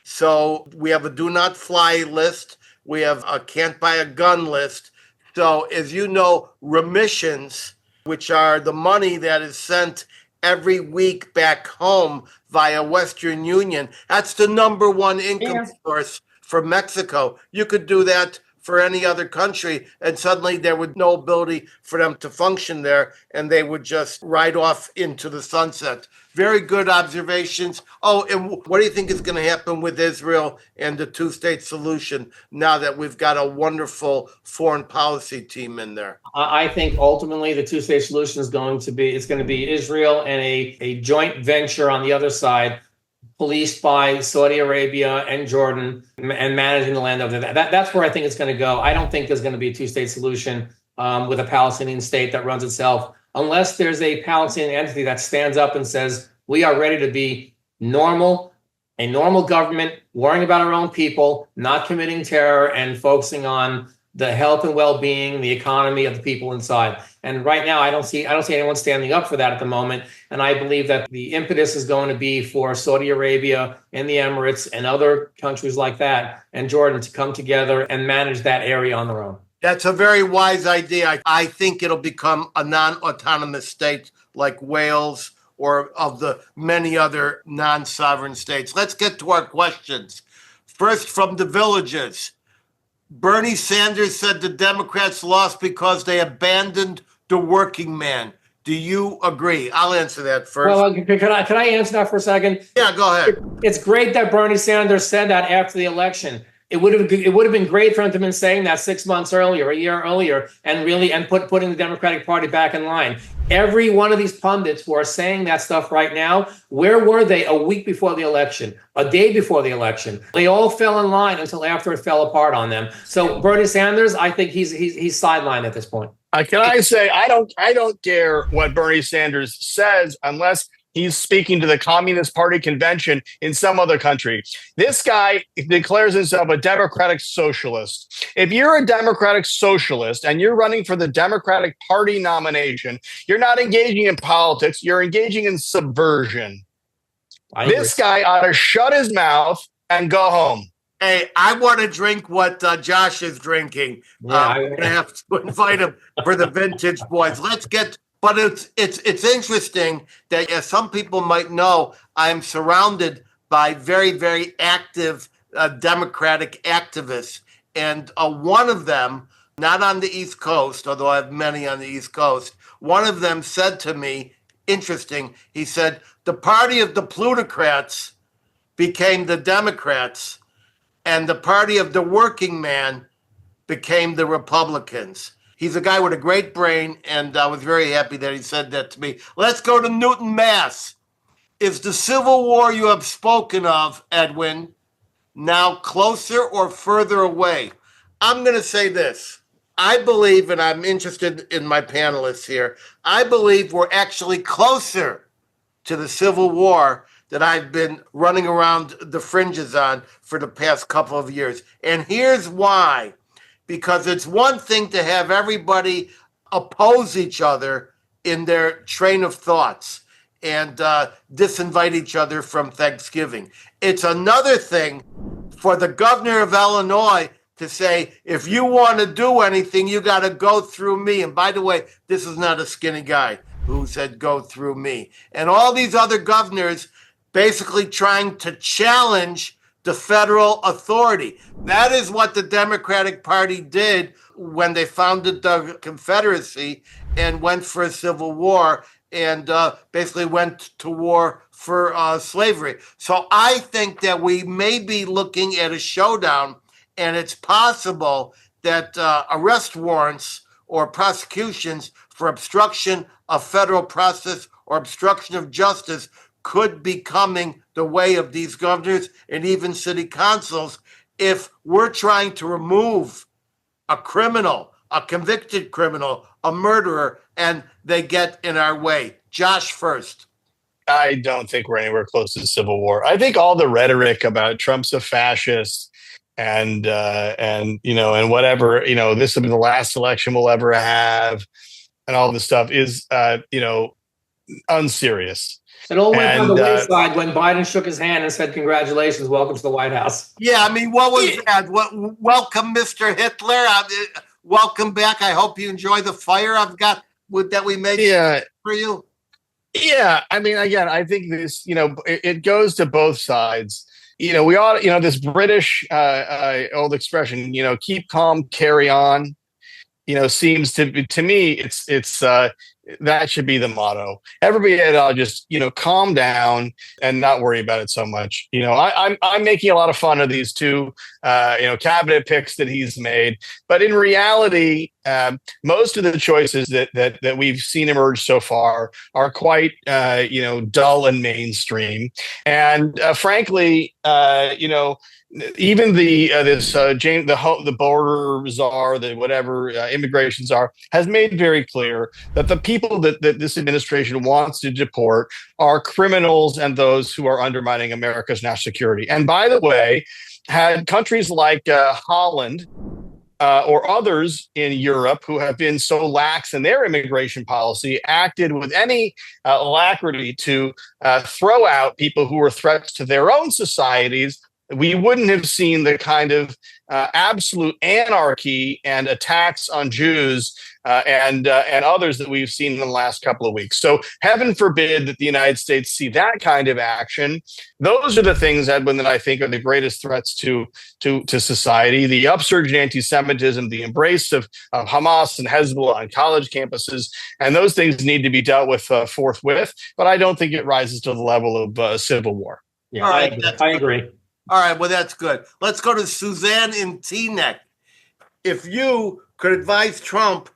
So we have a do not fly list. We have a can't buy a gun list. So as you know, remissions, which are the money that is sent every week back home via Western Union, that's the number one income source for Mexico. You could do that for any other country, and suddenly there would no ability for them to function there, and they would just ride off into the sunset. Very good observations. Oh, and what do you think is going to happen with Israel and the two-state solution now that we've got a wonderful foreign policy team in there? I think ultimately the two-state solution is going to be Israel and a joint venture on the other side, policed by Saudi Arabia and Jordan, and managing the land over there. That's where I think it's going to go. I don't think there's going to be a two-state solution with a Palestinian state that runs itself, unless there's a Palestinian entity that stands up and says, we are ready to be a normal government, worrying about our own people, not committing terror, and focusing on the health and well-being, the economy of the people inside. And right now, I don't see anyone standing up for that at the moment. And I believe that the impetus is going to be for Saudi Arabia and the Emirates and other countries like that and Jordan to come together and manage that area on their own. That's a very wise idea. I think it'll become a non-autonomous state like Wales or of the many other non-sovereign states. Let's get to our questions. First, from the villages. Bernie Sanders said the Democrats lost because they abandoned the working man. Do you agree? I'll answer that first. Well, can I answer that for a second? Yeah, go ahead. It's great that Bernie Sanders said that after the election. It would have been great for him to have been saying that 6 months earlier, a year earlier, and putting the Democratic Party back in line. Every one of these pundits who are saying that stuff right now, where were they a week before the election, a day before the election? They all fell in line until after it fell apart on them. So Bernie Sanders, I think he's sidelined at this point. Can I say I don't care what Bernie Sanders says unless he's speaking to the Communist Party convention in some other country. This guy declares himself a Democratic socialist. If you're a Democratic socialist and you're running for the Democratic Party nomination, you're not engaging in politics, you're engaging in subversion. This guy ought to shut his mouth and go home. Hey, I want to drink what Josh is drinking. Yeah, I'm going to have to invite him for the Vintage Boys. But it's interesting that, as some people might know, I'm surrounded by very, very active Democratic activists. And one of them not on the East Coast, although I have many on the East Coast. One of them said to me, interesting, he said, the party of the plutocrats became the Democrats, and the party of the working man became the Republicans. He's a guy with a great brain, and I was very happy that he said that to me. Let's go to Newton, Mass. Is the Civil War you have spoken of, Edwin, now closer or further away? I'm going to say this. I believe, and I'm interested in my panelists here, I believe we're actually closer to the Civil War that I've been running around the fringes on for the past couple of years. And here's why. Because it's one thing to have everybody oppose each other in their train of thoughts and disinvite each other from Thanksgiving. It's another thing for the governor of Illinois to say, if you want to do anything, you got to go through me. And by the way, this is not a skinny guy who said go through me. And all these other governors basically trying to challenge the federal authority. That is what the Democratic Party did when they founded the Confederacy and went for a civil war and basically went to war for slavery. So I think that we may be looking at a showdown, and it's possible that arrest warrants or prosecutions for obstruction of federal process or obstruction of justice could be coming the way of these governors and even city councils if we're trying to remove a criminal, a convicted criminal, a murderer, and they get in our way. Josh first. I don't think we're anywhere close to civil war. I think all the rhetoric about Trump's a fascist and whatever, this will be the last election we'll ever have and all this stuff is, unserious. It all went by the wayside when Biden shook his hand and said, congratulations, welcome to the White House. Yeah, I mean, what was that? Welcome, Mr. Hitler. Welcome back. I hope you enjoy the fire I've got that we made for you. Yeah, I mean, again, I think this, it goes to both sides. We ought, this British old expression, keep calm, carry on, seems to me, it's that should be the motto. Everybody ought to just, calm down and not worry about it so much. I'm making a lot of fun of these two, cabinet picks that he's made, but in reality, most of the choices that we've seen emerge so far are quite, dull and mainstream. And frankly, even the border czar, the whatever immigration czar, has made very clear that the people that this administration wants to deport are criminals and those who are undermining America's national security. And by the way, had countries like Holland or others in Europe who have been so lax in their immigration policy acted with any alacrity to throw out people who were threats to their own societies, we wouldn't have seen the kind of absolute anarchy and attacks on Jews and others that we've seen in the last couple of weeks. So heaven forbid that the United States see that kind of action. Those are the things, Edwin, that I think are the greatest threats to society. The upsurge in anti-Semitism, the embrace of Hamas and Hezbollah on college campuses, and those things need to be dealt with forthwith. But I don't think it rises to the level of civil war. Yeah, all right, I agree. All right, well, that's good. Let's go to Suzanne in Teaneck. If you could advise Trump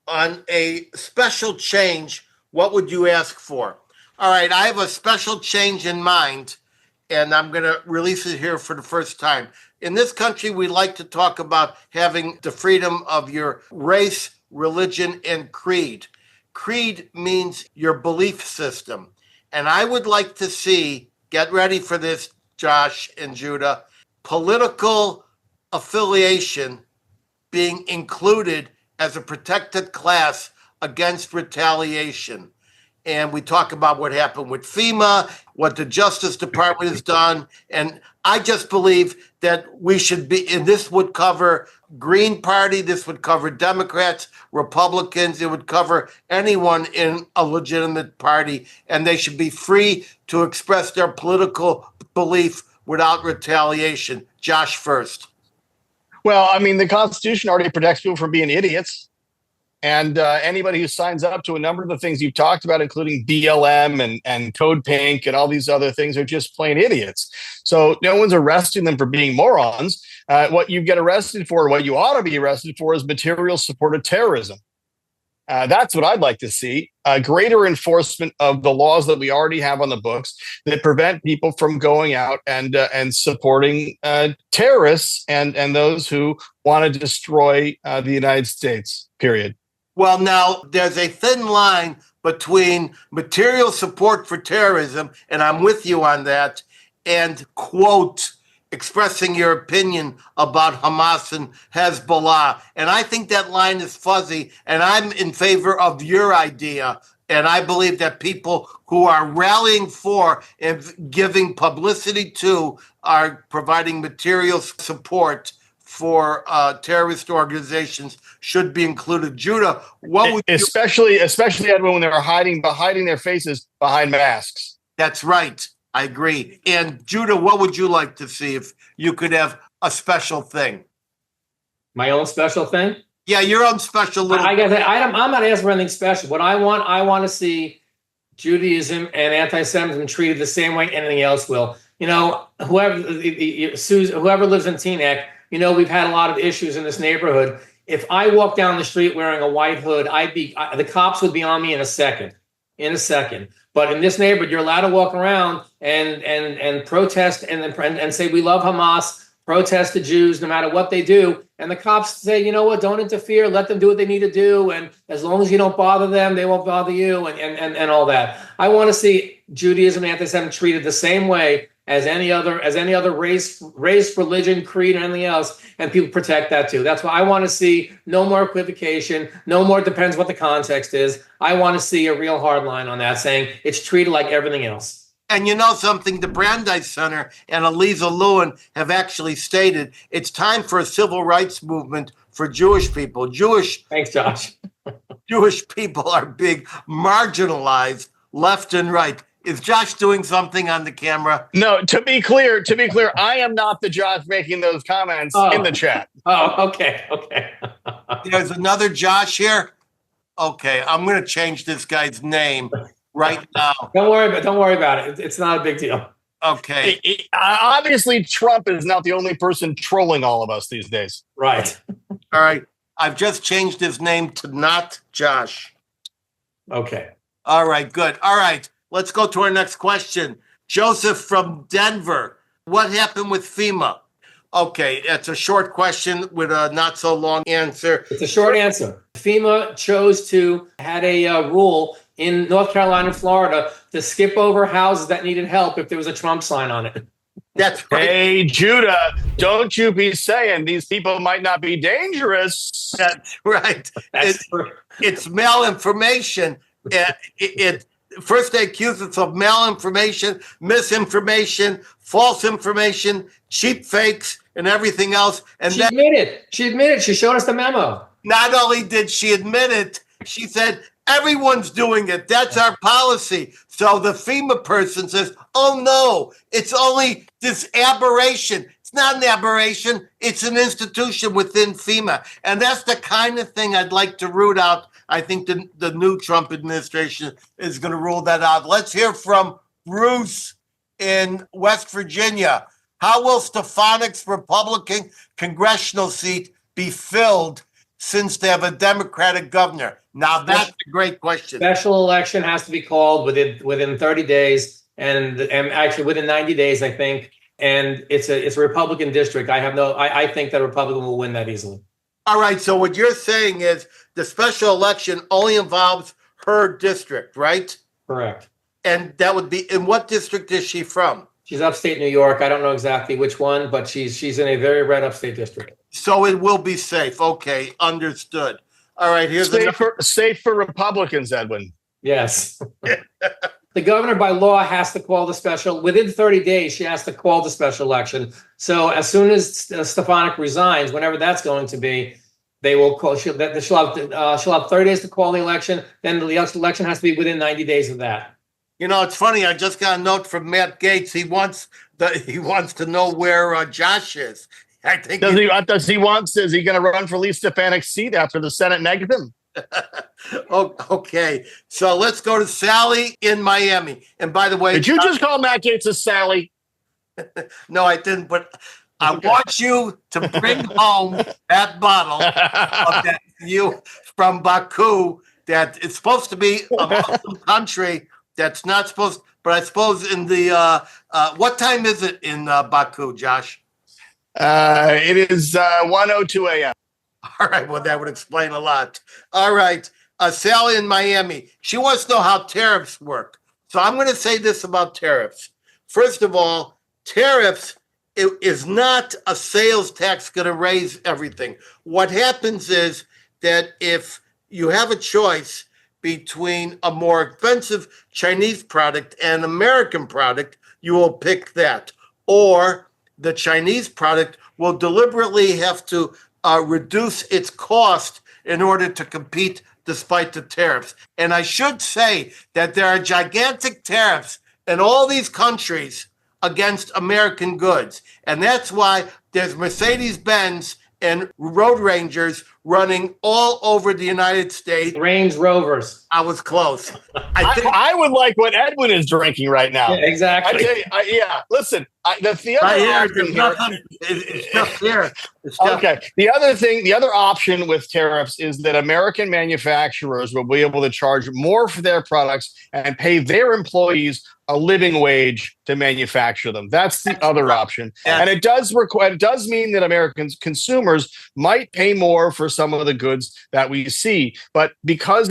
on a special change, what would you ask for? All right, I have a special change in mind, and I'm going to release it here for the first time. In this country, we like to talk about having the freedom of your race, religion, and creed. Creed means your belief system. And I would like to see, get ready for this, Josh and Judah, political affiliation being included as a protected class against retaliation. And we talk about what happened with FEMA, what the Justice Department has done. And I just believe that we should be, and this would cover Green Party, this would cover Democrats, Republicans, it would cover anyone in a legitimate party, and they should be free to express their political belief without retaliation. Josh first. Well, I mean, the Constitution already protects people from being idiots. And anybody who signs up to a number of the things you've talked about, including BLM and Code Pink and all these other things, are just plain idiots. So no one's arresting them for being morons. What you get arrested for, what you ought to be arrested for, is material support of terrorism. That's what I'd like to see. Greater enforcement of the laws that we already have on the books that prevent people from going out and supporting terrorists and those who want to destroy the United States, period. Well, now there's a thin line between material support for terrorism, and I'm with you on that, and, quote, expressing your opinion about Hamas and Hezbollah. And I think that line is fuzzy, and I'm in favor of your idea. And I believe that people who are rallying for and giving publicity to are providing material support for terrorist organizations should be included. Judah, what would especially Edwin, when they're hiding their faces behind masks? That's right. I agree. And Judah, what would you like to see if you could have a special thing? My own special thing? Yeah, your own special little. I guess I'm not asking for anything special. What I want to see Judaism and anti-Semitism treated the same way anything else will. You know, whoever lives in Teaneck, you know, we've had a lot of issues in this neighborhood. If I walk down the street wearing a white hood, the cops would be on me in a second. But in this neighborhood, you're allowed to walk around and protest and say we love Hamas, protest the Jews no matter what they do. And the cops say, you know what, don't interfere, let them do what they need to do. And as long as you don't bother them, they won't bother you and all that. I want to see Judaism and anti-Semitism treated the same way as any other race, religion, creed, or anything else, and people protect that too. That's why I want to see no more equivocation, no more depends what the context is. I want to see a real hard line on that, saying it's treated like everything else. And you know something, the Brandeis Center and Eliza Lewin have actually stated it's time for a civil rights movement for Jewish people. Thanks, Josh. Jewish people are being marginalized left and right. Is Josh doing something on the camera? No, to be clear, I am not the Josh making those comments in the chat. Oh, okay. There's another Josh here. Okay, I'm going to change this guy's name right now. Don't worry about it. It's not a big deal. Okay. Obviously, Trump is not the only person trolling all of us these days. Right. All right. I've just changed his name to not Josh. Okay. All right, good. All right. Let's go to our next question. Joseph from Denver. What happened with FEMA? Okay, it's a short question with a not so long answer. It's a short answer. FEMA had a rule in North Carolina and Florida to skip over houses that needed help if there was a Trump sign on it. That's right. Hey, Judah, don't you be saying these people might not be dangerous. That's right. It's malinformation. First, they accuse us of malinformation, misinformation, false information, cheap fakes, and everything else. And She admitted. She showed us the memo. Not only did she admit it, she said, everyone's doing it. That's our policy. So the FEMA person says, oh, no, it's only this aberration. It's not an aberration. It's an institution within FEMA. And that's the kind of thing I'd like to root out. I think the new Trump administration is going to rule that out. Let's hear from Bruce in West Virginia. How will Stefanik's Republican congressional seat be filled since they have a Democratic governor? Now, that's a great question. Special election has to be called within 30 days and actually within 90 days, I think. And it's a Republican district. I think that Republican will win that easily. All right. So what you're saying is the special election only involves her district, right? Correct. And that would be, in what district is she from? She's upstate New York. I don't know exactly which one, but she's in a very red upstate district. So it will be safe. Okay, understood. All right, here's safe for Republicans, Edwin. Yes. The governor by law has to call the special within 30 days. She has to call the special election. So as soon as Stefanik resigns, whenever that's going to be, they will call. She'll have 30 days to call the election. Then the election has to be within 90 days of that. You know, it's funny. I just got a note from Matt Gaetz. He wants to know where Josh is. I think Does he is he going to run for least Stefanik's seat after the Senate negged him? Oh, okay. So let's go to Sally in Miami. And by the way, did you just call Matt Gaetz a Sally? No, I didn't. But I want you to bring home that bottle of that view from Baku that is supposed to be a Muslim country that's not supposed. But I suppose in the what time is it in Baku, Josh? It is 1:02 a.m. All right. Well, that would explain a lot. All right. Sally in Miami. She wants to know how tariffs work. So I'm going to say this about tariffs. First of all, tariffs is not a sales tax going to raise everything. What happens is that if you have a choice between a more expensive Chinese product and American product, you will pick that. Or the Chinese product will deliberately have to reduce its cost in order to compete despite the tariffs. And I should say that there are gigantic tariffs in all these countries against American goods. And that's why there's Mercedes-Benz and Road Rangers running all over the United States. Range Rovers. I was close. I would like what Edwin is drinking right now. Yeah, exactly. I tell you, listen, the other option here, it's just here. Okay. The other option with tariffs is that American manufacturers will be able to charge more for their products and pay their employees a living wage to manufacture them. That's the other option. And it does mean that American consumers might pay more for some of the goods that we see. But because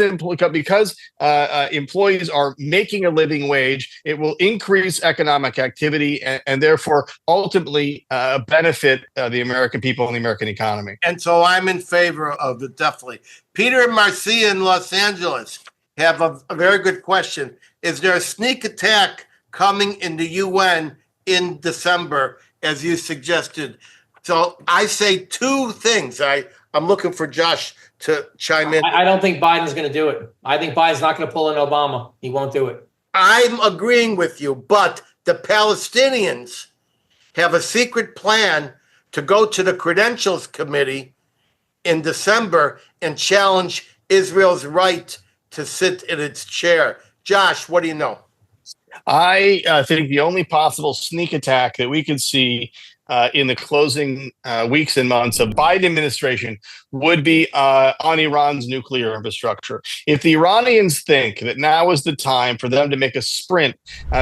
employees are making a living wage, it will increase economic activity and therefore ultimately benefit the American people and the American economy. And so I'm in favor of it, definitely. Peter and Marcia in Los Angeles have a very good question. Is there a sneak attack coming in the UN in December, as you suggested? So I say two things. I'm looking for Josh to chime in. I don't think Biden's going to do it. I think Biden's not going to pull in Obama. He won't do it. I'm agreeing with you, but the Palestinians have a secret plan to go to the Credentials Committee in December and challenge Israel's right to sit in its chair. Josh, what do you know? I think the only possible sneak attack that we could see in the closing weeks and months of Biden administration would be on Iran's nuclear infrastructure. If the Iranians think that now is the time for them to make a sprint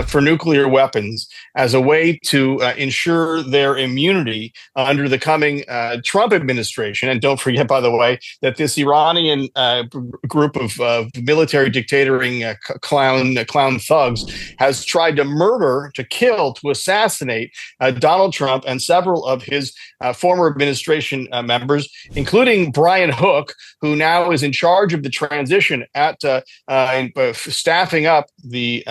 for nuclear weapons as a way to ensure their immunity under the coming Trump administration, and don't forget, by the way, that this Iranian group of military dictatoring clown thugs has tried to murder, to kill, to assassinate Donald Trump and several of his former administration members, including Brian Hook, who now is in charge of the transition at staffing up the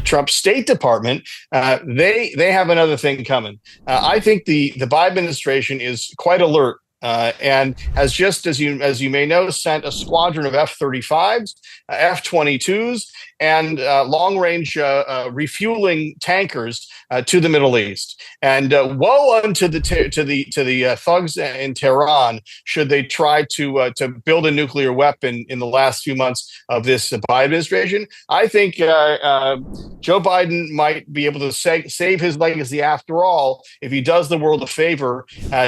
Trump State Department. They have another thing coming. I think the Biden administration is quite alert. And has just, as you may know, sent a squadron of F-35s, F-22s, and long-range refueling tankers to the Middle East. And woe unto the thugs in Tehran should they try to build a nuclear weapon in the last few months of this Biden administration. I think Joe Biden might be able to save his legacy after all if he does the world a favor,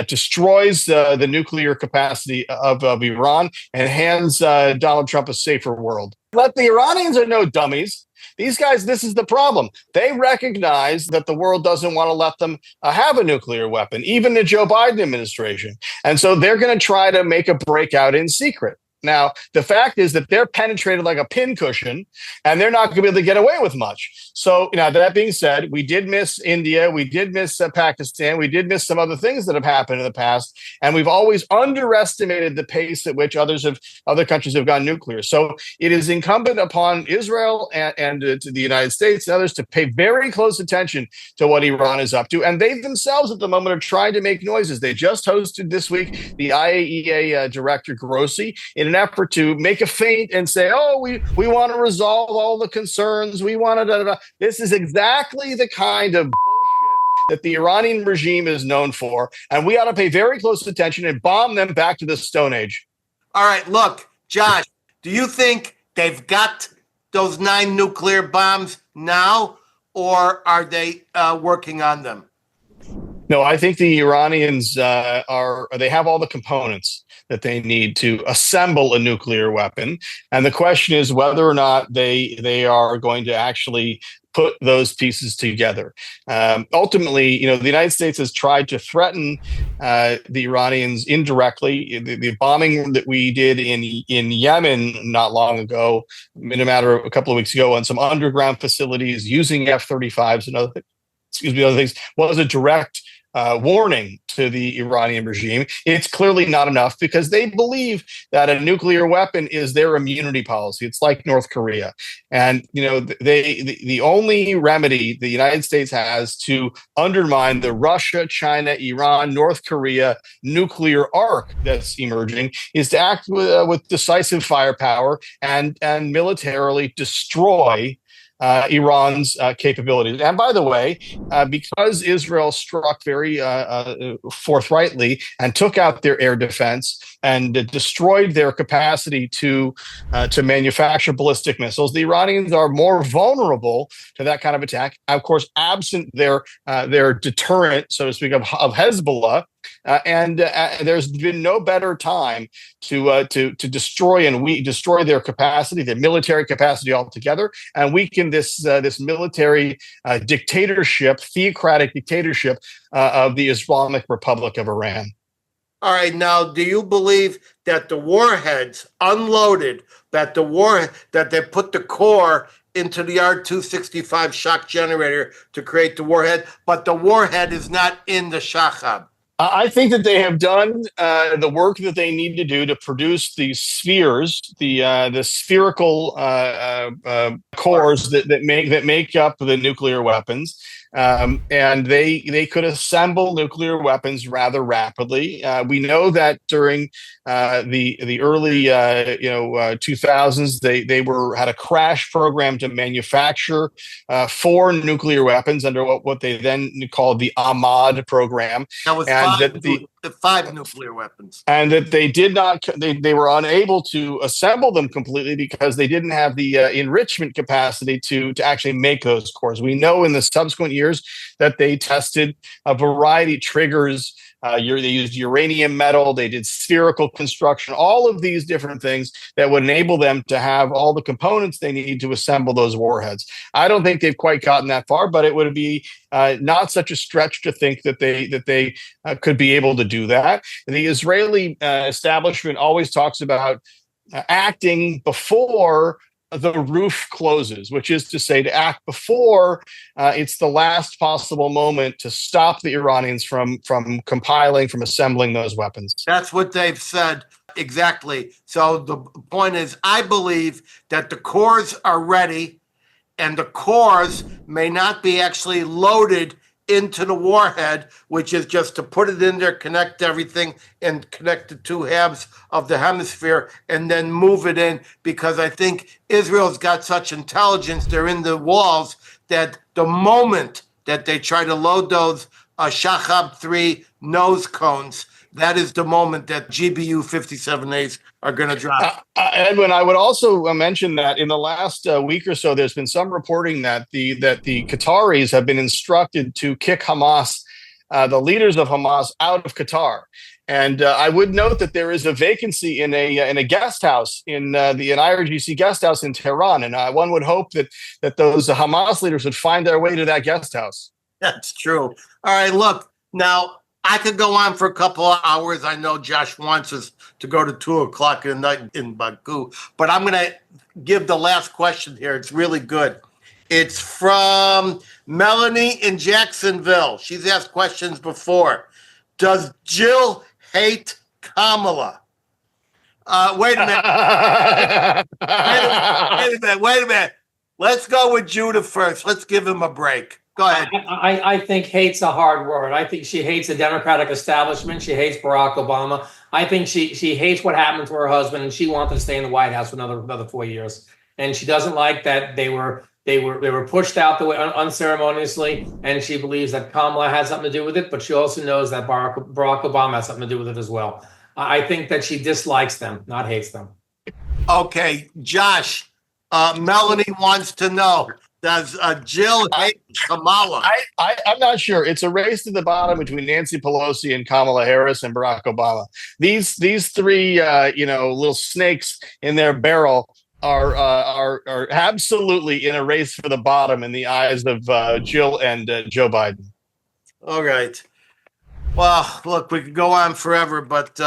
destroys the nuclear capacity of Iran, and hands Donald Trump a safer world. But the Iranians are no dummies. These guys, this is the problem. They recognize that the world doesn't want to let them have a nuclear weapon, even the Joe Biden administration. And so they're going to try to make a breakout in secret. Now, the fact is that they're penetrated like a pincushion, and they're not going to be able to get away with much. So, that being said, we did miss India, we did miss Pakistan, we did miss some other things that have happened in the past, and we've always underestimated the pace at which other countries have gone nuclear. So, it is incumbent upon Israel and to the United States and others to pay very close attention to what Iran is up to, and they themselves at the moment are trying to make noises. They just hosted this week the IAEA director Grossi in an effort to make a feint and say, "Oh, we want to resolve all the concerns. We want to." This is exactly the kind of bullshit that the Iranian regime is known for, and we ought to pay very close attention and bomb them back to the Stone Age. All right, look, Josh, do you think they've got those 9 nuclear bombs now, or are they working on them? No, I think the Iranians they have all the components that they need to assemble a nuclear weapon. And the question is whether or not they are going to actually put those pieces together. Ultimately, the United States has tried to threaten the Iranians indirectly. The bombing that we did in Yemen not long ago, in a matter of a couple of weeks ago, on some underground facilities using F-35s and other things, was a direct warning to the Iranian regime. It's clearly not enough because they believe that a nuclear weapon is their immunity policy. It's like North Korea. And, the only remedy the United States has to undermine the Russia, China, Iran, North Korea nuclear arc that's emerging is to act with decisive firepower and militarily destroy Iran's capabilities. And by the way, because Israel struck very forthrightly and took out their air defense and destroyed their capacity to manufacture ballistic missiles, the Iranians are more vulnerable to that kind of attack. Of course, absent their deterrent, so to speak, of Hezbollah. And there's been no better time to destroy their capacity, their military capacity altogether, and weaken this military dictatorship, theocratic dictatorship of the Islamic Republic of Iran. All right, now, do you believe that the warheads unloaded, that they put the core into the R-265 shock generator to create the warhead, but the warhead is not in the shachab? I think that they have done the work that they need to do to produce these spheres, the spherical cores that make up the nuclear weapons. And they could assemble nuclear weapons rather rapidly. We know that during the early 2000s, they had a crash program to manufacture 4 nuclear weapons under what they then called the Ahmad program. That was 5 nuclear weapons, and that they did not. They were unable to assemble them completely because they didn't have the enrichment capacity to actually make those cores. We know in the subsequent years that they tested a variety of triggers. They used uranium metal. They did spherical construction. All of these different things that would enable them to have all the components they need to assemble those warheads. I don't think they've quite gotten that far, but it would be not such a stretch to think that they could be able to do that. The Israeli establishment always talks about acting before the roof closes, which is to say to act before it's the last possible moment to stop the Iranians from assembling those weapons. That's what they've said. Exactly. So the point is, I believe that the cores are ready, and the cores may not be actually loaded into the warhead, which is just to put it in there, connect everything, and connect the 2 halves of the hemisphere, and then move it in, because I think Israel's got such intelligence, they're in the walls, that the moment that they try to load those Shachab 3 nose cones, that is the moment that GBU 57As are going to drop. Edwin, I would also mention that in the last week or so, there's been some reporting that the Qataris have been instructed to kick Hamas, the leaders of Hamas, out of Qatar. And I would note that there is a vacancy in a guest house in an IRGC guest house in Tehran, and one would hope that those Hamas leaders would find their way to that guest house. That's true. All right, look, now I could go on for a couple of hours. I know Josh wants us to go to 2:00 in the night in Baku, but I'm going to give the last question here. It's really good. It's from Melanie in Jacksonville. She's asked questions before. Does Jill hate Kamala? Wait a minute. Wait a minute. Let's go with Judah first. Let's give him a break. Go ahead. I think hate's a hard word. I think she hates the Democratic establishment. She hates Barack Obama. I think she hates what happened to her husband, and she wants to stay in the White House for another 4 years. And she doesn't like that they were They were pushed out the way unceremoniously, and she believes that Kamala has something to do with it, but she also knows that Barack Obama has something to do with it as well. I think that she dislikes them, not hates them. Okay, Josh, Melanie wants to know, does Jill hate Kamala? I'm not sure. It's a race to the bottom between Nancy Pelosi and Kamala Harris and Barack Obama. These three, little snakes in their barrel are absolutely in a race for the bottom in the eyes of Jill and Joe Biden. All right. Well, look, we could go on forever, but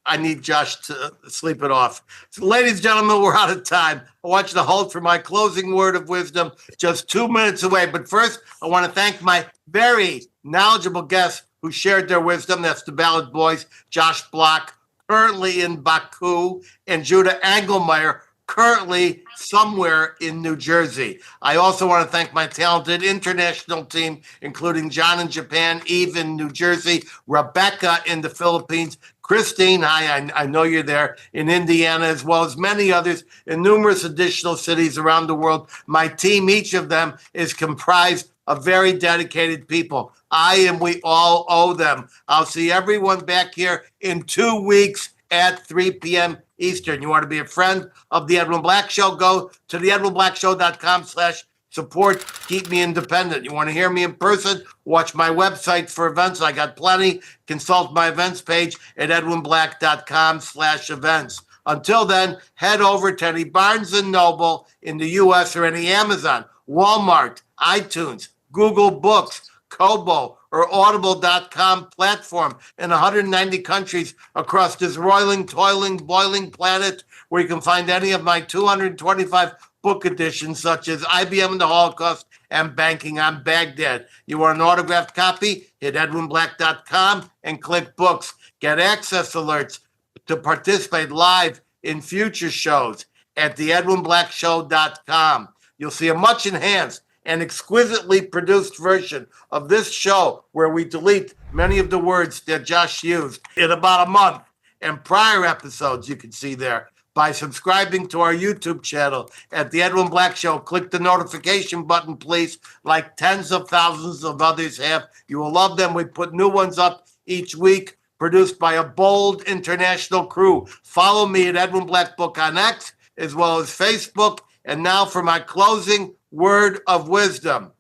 I need Josh to sleep it off. So, ladies and gentlemen, we're out of time. I want you to hold for my closing word of wisdom, just 2 minutes away. But first, I want to thank my very knowledgeable guests who shared their wisdom. That's the Ballot Boys, Josh Block, currently in Baku, and Juda Engelmayer, currently somewhere in New Jersey. I also want to thank my talented international team, including John in Japan, Eve in New Jersey, Rebecca in the Philippines, Christine, hi, I know you're there, in Indiana, as well as many others in numerous additional cities around the world. My team, each of them, is comprised of very dedicated people. We all owe them. I'll see everyone back here in 2 weeks at 3 p.m. Eastern. You want to be a friend of The Edwin Black Show? Go to theedwinblackshow.com/support. Keep me independent. You want to hear me in person? Watch my website for events. I got plenty. Consult my events page at edwinblack.com/events. Until then, head over to any Barnes & Noble in the U.S. or any Amazon, Walmart, iTunes, Google Books, Kobo, or Audible.com platform in 190 countries across this roiling, toiling, boiling planet, where you can find any of my 225 book editions, such as IBM and the Holocaust and Banking on Baghdad. You want an autographed copy? Hit edwinblack.com and click books. Get access alerts to participate live in future shows at theedwinblackshow.com. You'll see a much enhanced and exquisitely produced version of this show, where we delete many of the words that Josh used in about a month, and prior episodes you can see there. By subscribing to our YouTube channel at The Edwin Black Show, click the notification button, please, like tens of thousands of others have. You will love them. We put new ones up each week, produced by a bold international crew. Follow me at Edwin Black Book on X, as well as Facebook. And now for my closing word of wisdom.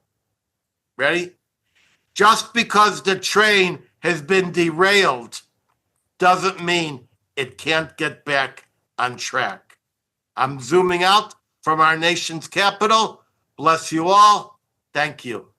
Ready? Just because the train has been derailed doesn't mean it can't get back on track. I'm zooming out from our nation's capital. Bless you all. Thank you.